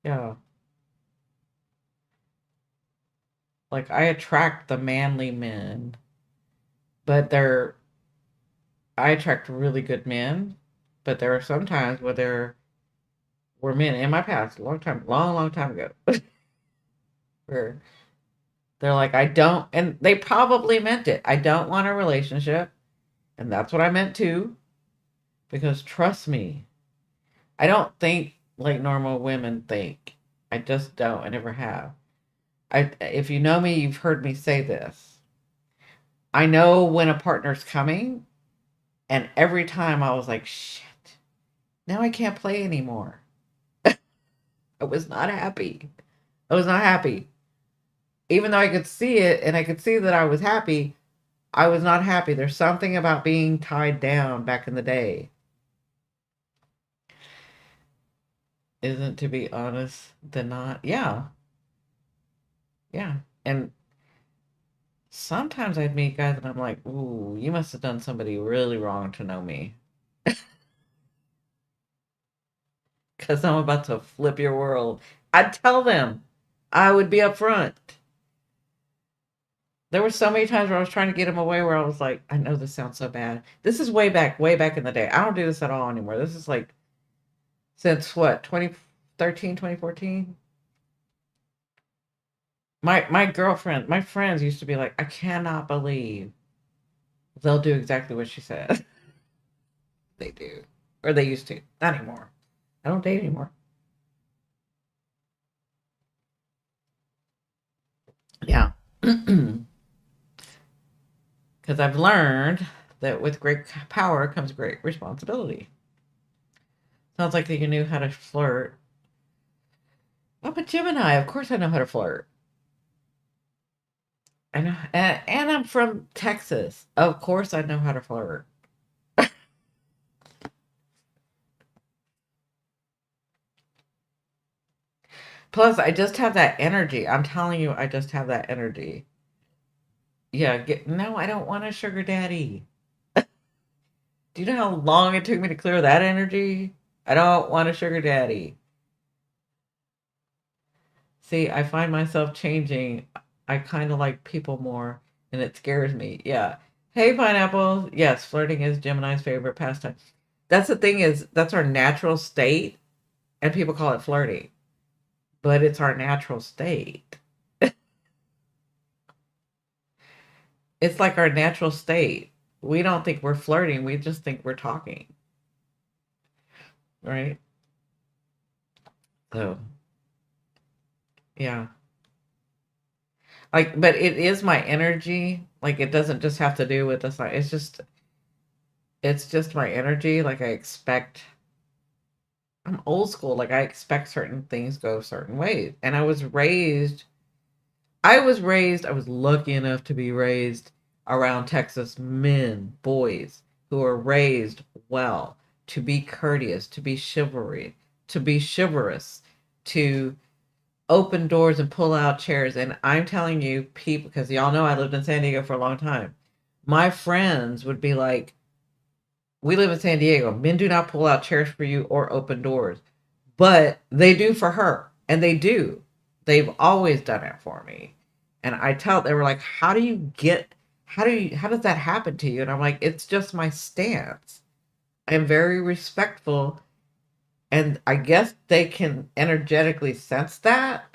yeah. Like I attract the manly men, but I attract really good men, but there are some times where there were men in my past, a long time, long, long time ago, where they're like, I don't, and they probably meant it. I don't want a relationship. And that's what I meant too, because trust me, I don't think like normal women think. I just don't. I never have. If you know me, you've heard me say this. I know when a partner's coming, and every time I was like, shit, now I can't play anymore. I was not happy. I was not happy. Even though I could see it and I could see that I was happy, I was not happy. There's something about being tied down back in the day. Isn't, to be honest, the not. Yeah, yeah. And sometimes I'd meet guys and I'm like, ooh, you must have done somebody really wrong to know me. Because I'm about to flip your world. I'd tell them. I would be upfront. There were so many times where I was trying to get him away where I was like, I know this sounds so bad. This is way back in the day. I don't do this at all anymore. This is like since what, 2013, 2014? My friends used to be like, I cannot believe they'll do exactly what she said. They do. Or they used to. Not anymore. I don't date anymore. Yeah. Because I've learned that with great power comes great responsibility. Sounds like you knew how to flirt. I'm a Gemini. Of course I know how to flirt. And I'm from Texas. Of course I know how to flirt. Plus, I just have that energy. I'm telling you, I just have that energy. Yeah, no, I don't want a sugar daddy. Do you know how long it took me to clear that energy? I don't want a sugar daddy. See, I find myself changing. I kind of like people more, and it scares me. Yeah. Hey, pineapple. Yes, flirting is Gemini's favorite pastime. That's the thing is that's our natural state, and people call it flirting, but it's our natural state. It's like our natural state. We don't think we're flirting. We just think we're talking, right? So, yeah. Like, but it is my energy. Like, it doesn't just have to do with the sign. It's just my energy. Like, I'm old school. Like, I expect certain things go certain ways. And I was lucky enough to be raised around Texas men, boys who are raised well, to be courteous, to be chivalrous, to open doors and pull out chairs. And I'm telling you, people, because y'all know I lived in San Diego for a long time. My friends would be like, we live in San Diego. Men do not pull out chairs for you or open doors, but they do for her. And they do. They've always done it for me. And they were like, how does that happen to you? And I'm like, it's just my stance. I'm very respectful. And I guess they can energetically sense that.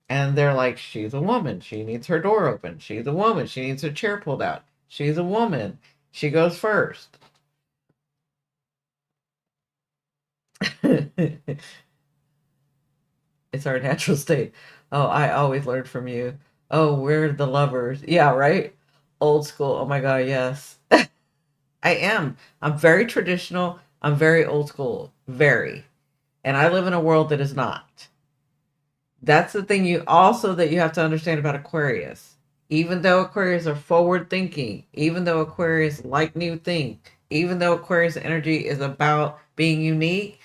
And they're like, she's a woman. She needs her door open. She's a woman. She needs her chair pulled out. She's a woman. She goes first. It's our natural state. Oh, I always learned from you. Oh, we're the lovers. Yeah, right? Old school. Oh my God, yes. I am. I'm very traditional. I'm very old school. Very. And I live in a world that is not. That's the thing that you have to understand about Aquarius. Even though Aquarius are forward thinking, even though Aquarius like new things, even though Aquarius energy is about being unique,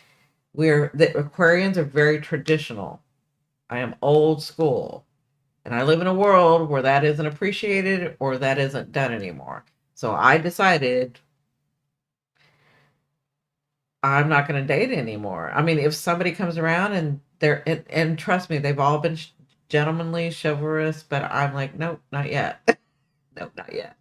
the Aquarians are very traditional. I am old school. And I live in a world where that isn't appreciated or that isn't done anymore. So I decided I'm not going to date anymore. I mean, if somebody comes around and and trust me, they've all been gentlemanly, chivalrous, but I'm like, nope, not yet. Nope, not yet.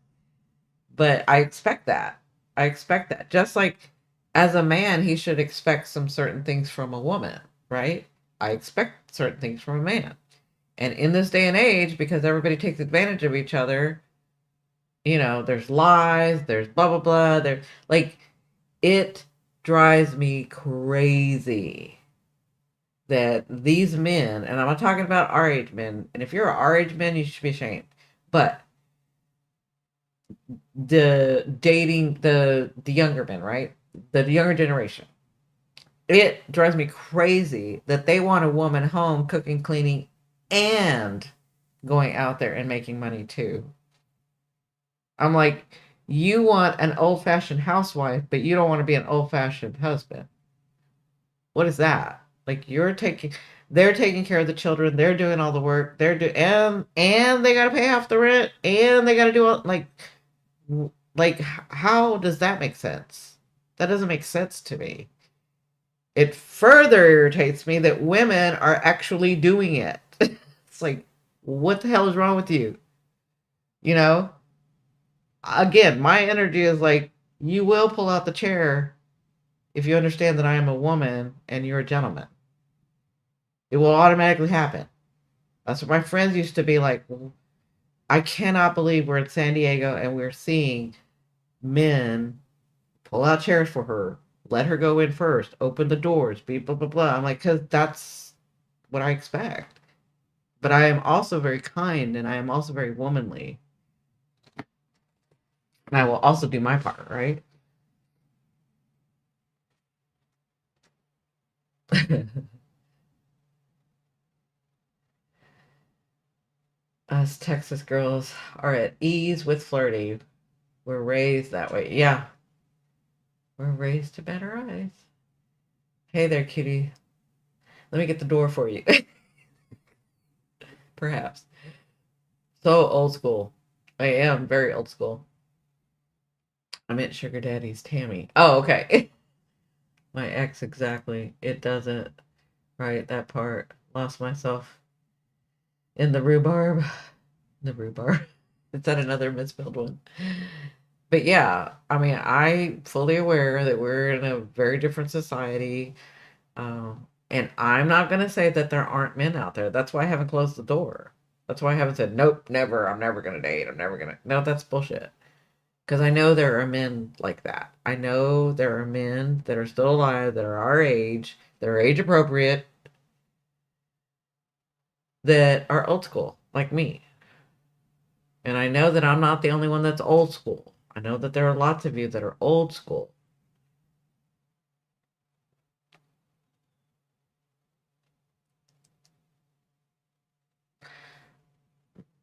But I expect that. I expect that. Just like as a man, he should expect some certain things from a woman, right? I expect certain things from a man. And in this day and age, because everybody takes advantage of each other, there's lies, there's blah, blah, blah. There's like, it drives me crazy that these men, and I'm not talking about our age men, and if you're our age men, you should be ashamed. But the dating the younger men, right? The younger generation. It drives me crazy that they want a woman home cooking, cleaning, and going out there and making money too. I'm like, you want an old fashioned housewife, but you don't want to be an old fashioned husband. What is that? Like they're taking care of the children, they're doing all the work, and they gotta pay half the rent, and they gotta do all like how does that make sense? That doesn't make sense to me. It further irritates me that women are actually doing it. It's like, what the hell is wrong with you? You know? Again, my energy is like, you will pull out the chair if you understand that I am a woman and you're a gentleman. It will automatically happen. That's what my friends used to be like. I cannot believe we're in San Diego and we're seeing men pull out chairs for her, let her go in first, open the doors, be blah, blah, blah. I'm like, because that's what I expect. But I am also very kind and I am also very womanly. And I will also do my part, right? Us Texas girls are at ease with flirting. We're raised that way. Yeah, we're raised to better eyes. Hey there, kitty. Let me get the door for you. Perhaps. So old school. I am very old school. I meant Sugar Daddy's Tammy. Oh, okay. My ex, exactly. It doesn't. Right, that part. Lost myself in the rhubarb. The rhubarb. Is that another misspelled one? But yeah, I mean, I fully aware that we're in a very different society. And I'm not going to say that there aren't men out there. That's why I haven't closed the door. That's why I haven't said, nope, never. I'm never going to date. I'm never going to. No, that's bullshit. Because I know there are men like that. I know there are men that are still alive, that are our age, that are age appropriate, that are old school, like me. And I know that I'm not the only one that's old school. I know that there are lots of you that are old school.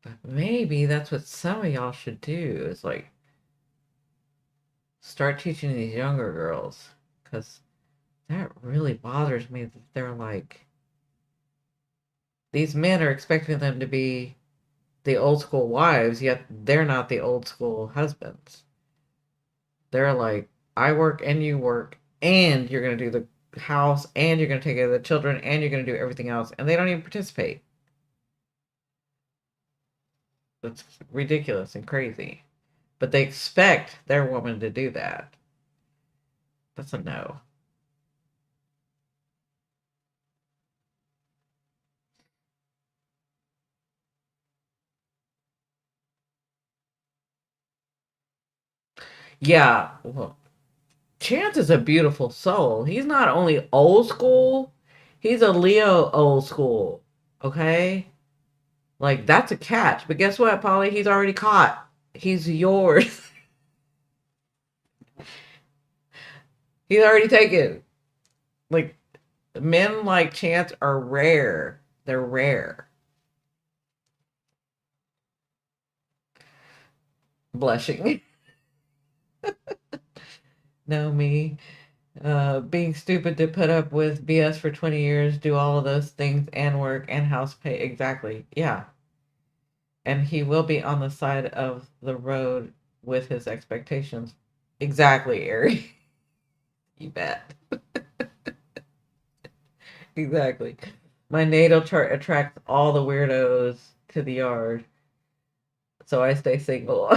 But maybe that's what some of y'all should do is like start teaching these younger girls. Because that really bothers me that they're like, these men are expecting them to be the old school wives, yet they're not the old school husbands. They're like, I work and you work, and you're going to do the house, and you're going to take care of the children, and you're going to do everything else. And they don't even participate. That's ridiculous and crazy. But they expect their woman to do that. That's a no. Yeah, well, Chance is a beautiful soul. He's not only old school, he's a Leo old school. Okay? Like, that's a catch. But guess what, Polly? He's already caught. He's yours. He's already taken. Like, men like Chance are rare. They're rare. Blushing. Know me. Being stupid to put up with BS for 20 years, do all of those things and work and house pay. Exactly. Yeah. And he will be on the side of the road with his expectations. Exactly, Ari. You bet. Exactly. My natal chart attracts all the weirdos to the yard, so I stay single.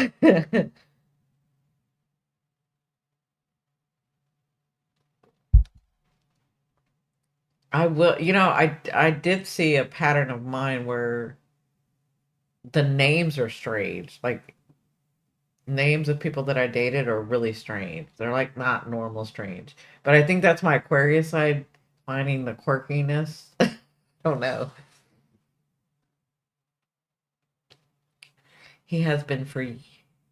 I will, I did see a pattern of mine where the names are strange. Like names of people that I dated are really strange. They're like not normal strange. But I think that's my Aquarius side finding the quirkiness. Don't know. He has been for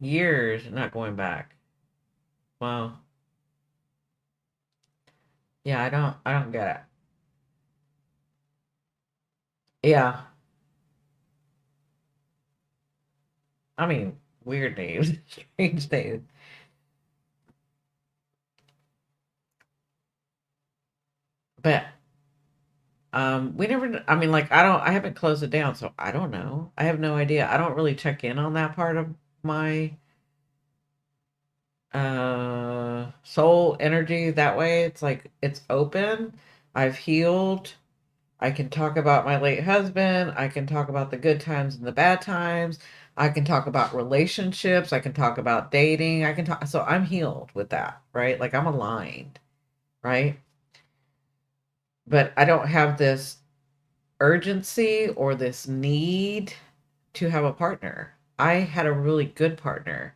years not going back. Wow. Yeah, I don't get it. Yeah. I mean, weird names, strange names. But we never I mean like I haven't closed it down, so I don't know. I have no idea. I don't really check in on that part of my soul energy that way. It's like it's open. I've healed. I can talk about my late husband. I can talk about the good times and the bad times. I can talk about relationships. I can talk about dating. I can talk. So I'm healed with that, right? Like I'm aligned, right? But I don't have this urgency or this need to have a partner. I had a really good partner.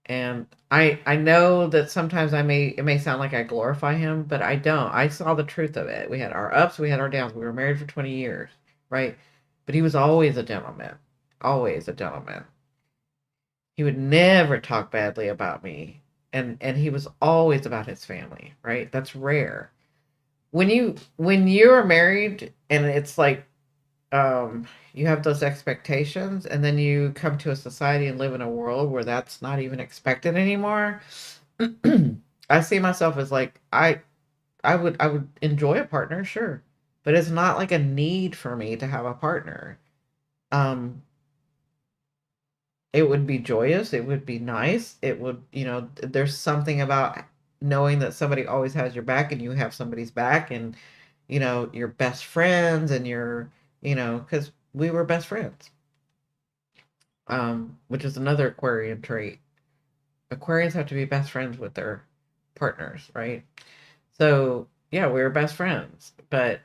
And I know that sometimes it may sound like I glorify him, but I don't. I saw the truth of it. We had our ups, we had our downs. We were married for 20 years, right? But he was always a gentleman. Always a gentleman. He would never talk badly about me. And he was always about his family, right? That's rare. When you're married and it's like you have those expectations and then you come to a society and live in a world where that's not even expected anymore. I see myself as like I would enjoy a partner, sure, but it's not like a need for me to have a partner. Um, it would be joyous, it would be nice, it would, there's something about knowing that somebody always has your back and you have somebody's back, and your best friends, and because we were best friends, which is another Aquarian trait. Aquarians have to be best friends with their partners, right? So yeah, we were best friends, but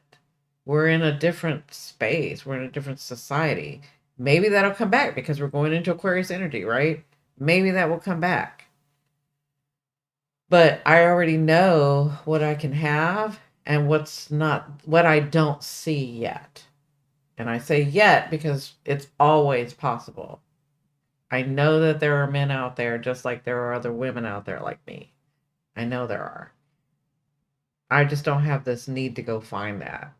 we're in a different space. We're in a different society. Maybe that'll come back because we're going into Aquarius energy, right? Maybe that will come back. But I already know what I can have and what's not, what I don't see yet. And I say yet because it's always possible. I know that there are men out there just like there are other women out there like me. I know there are. I just don't have this need to go find that.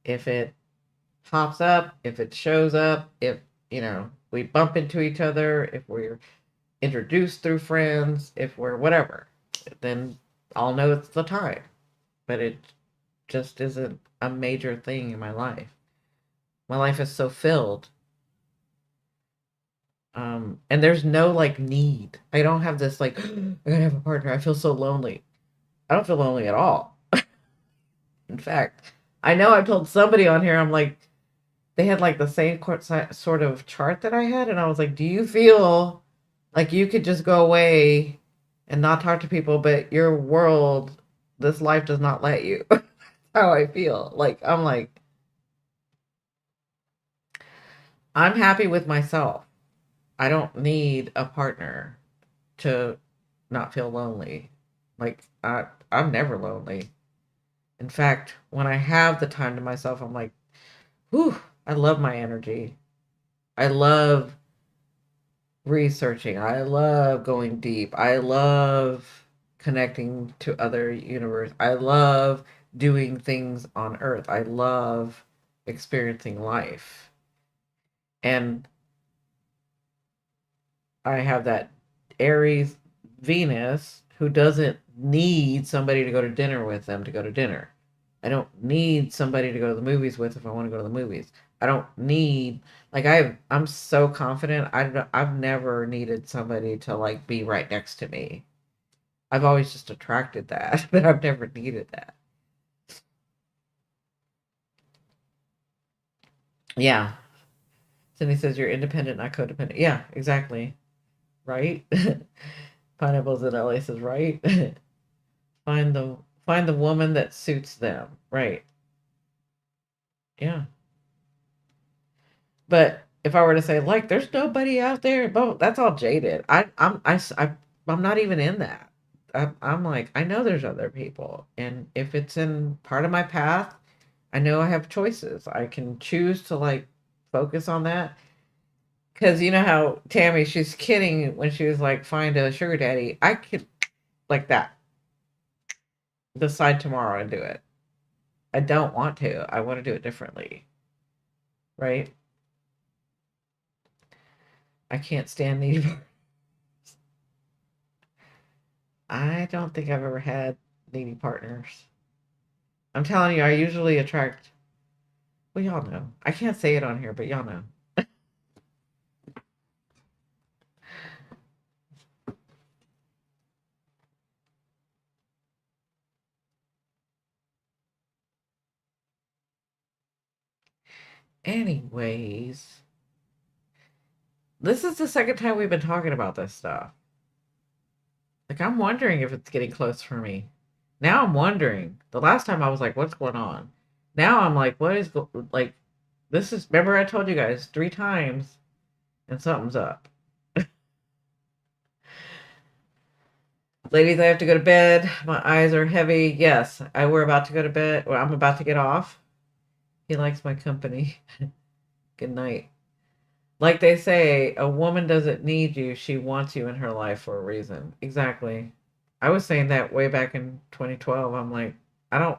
If it pops up, if it shows up, if, we bump into each other, if we're introduced through friends, if we're whatever, then I'll know it's the time. But it just isn't a major thing in my life. My life is so filled. And there's no like need. I don't have this like, I gotta have a partner. I feel so lonely. I don't feel lonely at all. In fact, I know I told somebody on here, I'm like, they had like the same sort of chart that I had, and I was like, "Do you feel like you could just go away and not talk to people, but your world, this life does not let you?" How I feel. I'm happy with myself. I don't need a partner to not feel lonely. I'm never lonely. In fact, when I have the time to myself, I'm like, whew, I love my energy. I love researching. I love going deep. I love connecting to other universe. I love doing things on Earth. I love experiencing life. And I have that Aries Venus who doesn't need somebody to go to dinner with them to go to dinner. I don't need somebody to go to the movies with if I want to go to the movies. I don't need like I'm so confident. I've never needed somebody to like be right next to me. I've always just attracted that, but I've never needed that. Yeah. Cindy says you're independent, not codependent. Yeah, exactly. Right? Pineapples in LA says right. find the find the woman that suits them. Right. Yeah. But if I were to say like there's nobody out there, but that's all jaded. I'm not even in that. I'm like I know there's other people, and if it's in part of my path, I know I have choices. I can choose to like focus on that. Because you know how Tammy, she's kidding when she was like, find a sugar daddy. I could like that decide tomorrow and do it. I don't want to. I want to do it differently. Right? I can't stand these. I don't think I've ever had needy partners. I'm telling you, I usually attract. Well, y'all know. I can't say it on here, but y'all know. Anyways, this is the second time we've been talking about this stuff. Like, I'm wondering if it's getting close for me. Now I'm wondering. The last time I was like, what's going on? Now I'm like, like, this is, remember I told you guys 3 times and something's up. Ladies, I have to go to bed. My eyes are heavy. Yes, we're about to go to bed. Well, I'm about to get off. He likes my company. Good night. Like they say, a woman doesn't need you. She wants you in her life for a reason. Exactly. I was saying that way back in 2012. I'm like, I don't,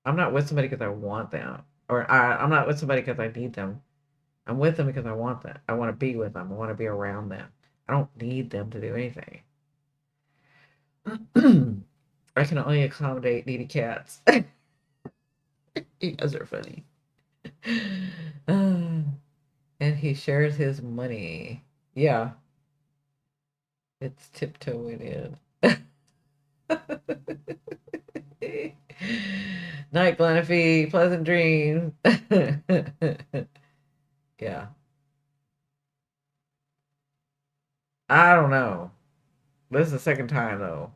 I'm not with somebody because I want them. I'm not with somebody because I need them. I'm with them because I want them. I want to be with them. I want to be around them. I don't need them to do anything. I can only accommodate needy cats. You guys are funny. And he shares his money. Yeah, it's tiptoeing in. Night, Glenafee. Pleasant dreams. Yeah. I don't know. This is the second time, though.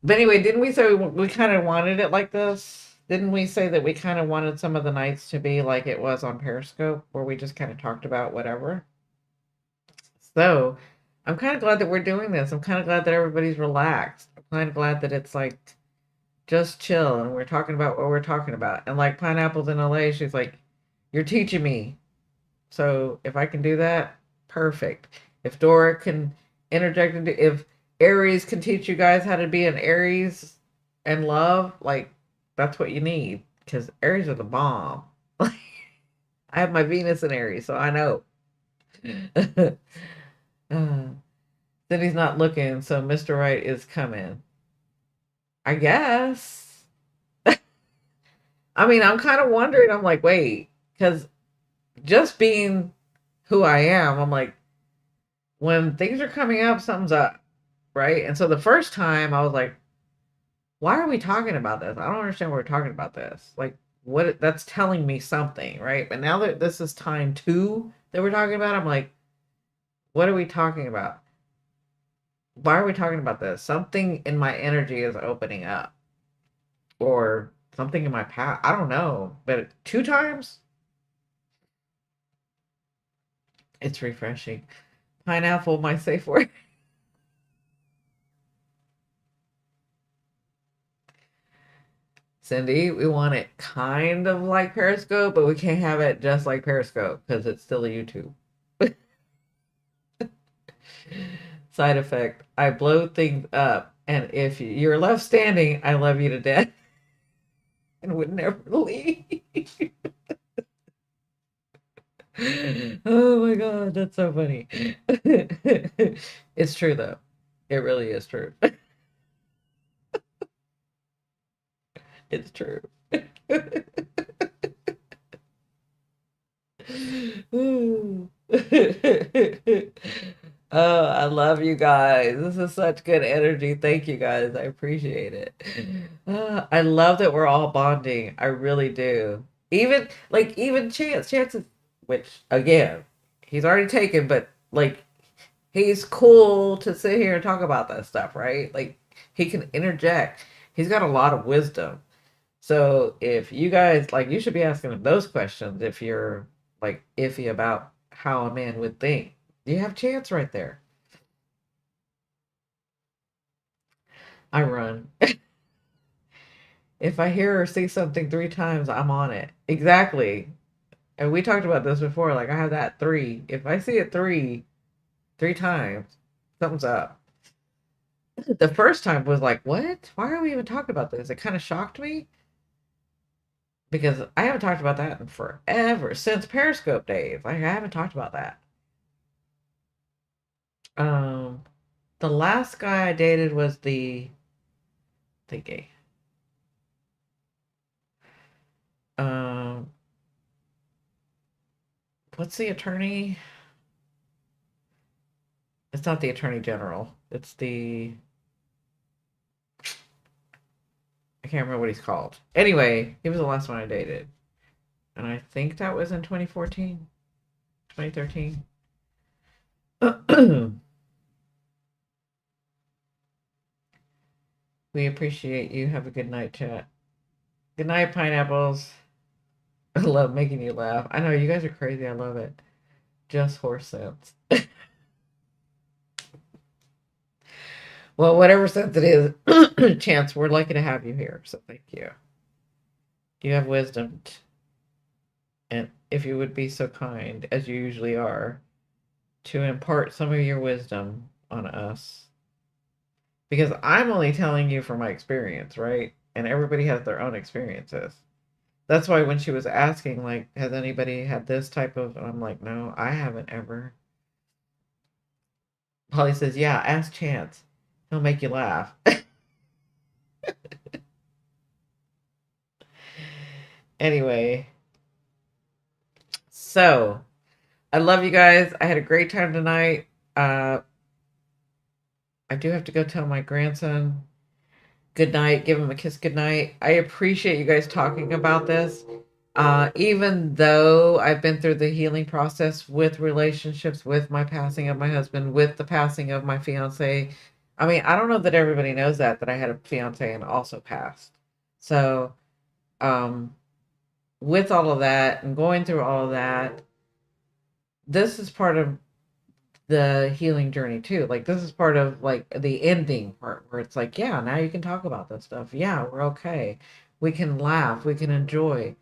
But anyway, didn't we say we kind of wanted it like this? Didn't we say that we kind of wanted some of the nights to be like it was on Periscope, where we just kind of talked about whatever? So I'm kind of glad that we're doing this. I'm kind of glad that everybody's relaxed. I'm kind of glad that it's like just chill and we're talking about what we're talking about. And like Pineapples in LA, she's like, "You're teaching me." So if I can do that, perfect. If Dora can interject into, if Aries can teach you guys how to be an Aries and love, like that's what you need. Because Aries are the bomb. I have my Venus in Aries, so I know. Uh, then he's not looking, so Mr. Right is coming. I guess. I mean, I'm kind of wondering. I'm like, wait, because just being who I am, I'm like, when things are coming up, something's up, right? And so the first time I was like, why are we talking about this? I don't understand why we're talking about this. Like, what that's telling me something, right? But now that this is time two that we're talking about, I'm like, what are we talking about? Why are we talking about this? Something in my energy is opening up, or something in my past. I don't know, but two times, it's refreshing. Pineapple, my safe word. Cindy, we want it kind of like Periscope, but we can't have it just like Periscope because it's still a YouTube. Side effect, I blow things up, and if you're left standing, I love you to death and would never leave. Oh my God, that's so funny. It's true though. It really is true. It's true. Ooh. Oh, I love you guys. This is such good energy. Thank you guys. I appreciate it. I love that we're all bonding. I really do. Even Chance is, which again, he's already taken, but like he's cool to sit here and talk about that stuff, right? Like he can interject. He's got a lot of wisdom. So if you guys like, you should be asking him those questions if you're like iffy about how a man would think. You have Chance right there. I run. If I hear or see something three times, I'm on it. Exactly. And we talked about this before. Like I have that three. If I see it three times, something's up. The first time was like, what? Why are we even talking about this? It kind of shocked me because I haven't talked about that in forever since Periscope days. Like I haven't talked about that. Um, the last guy I dated was the gay. Um, what's the attorney? It's not the attorney general. It's the I can't remember what he's called. Anyway, he was the last one I dated, and I think that was in 2014, 2013. We appreciate you. Have a good night, chat. Good night, pineapples. I love making you laugh. I know you guys are crazy. I love it. Just horse sense. Well, whatever sense it is, Chance, we're lucky to have you here. So thank you. You have wisdom, and if you would be so kind, as you usually are, to impart some of your wisdom on us. Because I'm only telling you from my experience, right? And everybody has their own experiences. That's why when she was asking, like, has anybody had this type of, and I'm like, no, I haven't ever. Polly says, yeah, ask Chance. He'll make you laugh. Anyway, So I love you guys. I had a great time tonight. Uh, I do have to go tell my grandson good night, give him a kiss good night. I appreciate you guys talking about this. Even though I've been through the healing process with relationships, with my passing of my husband, with the passing of my fiance. I mean, I don't know that everybody knows that I had a fiance and also passed. So, um, with all of that and going through all of that, this is part of the healing journey too. Like this is part of like the ending part where it's like, yeah, now you can talk about this stuff. Yeah, we're okay. We can laugh. We can enjoy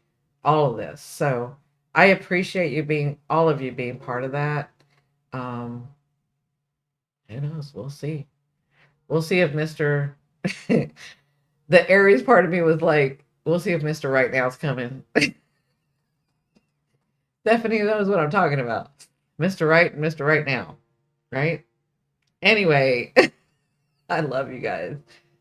all of this. So I appreciate you being all of you being part of that. Um, who knows? We'll see. We'll see if Mr. the Aries part of me was like, we'll see if Mr. Right Now's coming. Stephanie knows what I'm talking about. Mr. Right and Mr. Right Now. Right? Anyway, I love you guys.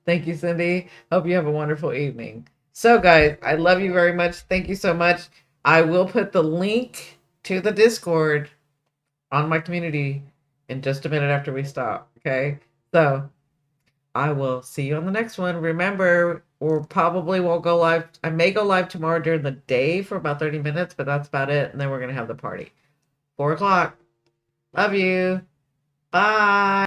Thank you, Cindy. Hope you have a wonderful evening. So, guys, I love you very much. Thank you so much. I will put the link to the Discord on my community in just a minute after we stop. Okay. So, I will see you on the next one. Remember, we'll probably won't go live. I may go live tomorrow during the day for about 30 minutes, but that's about it. And then we're going to have the party. 4 o'clock. Love you. Bye.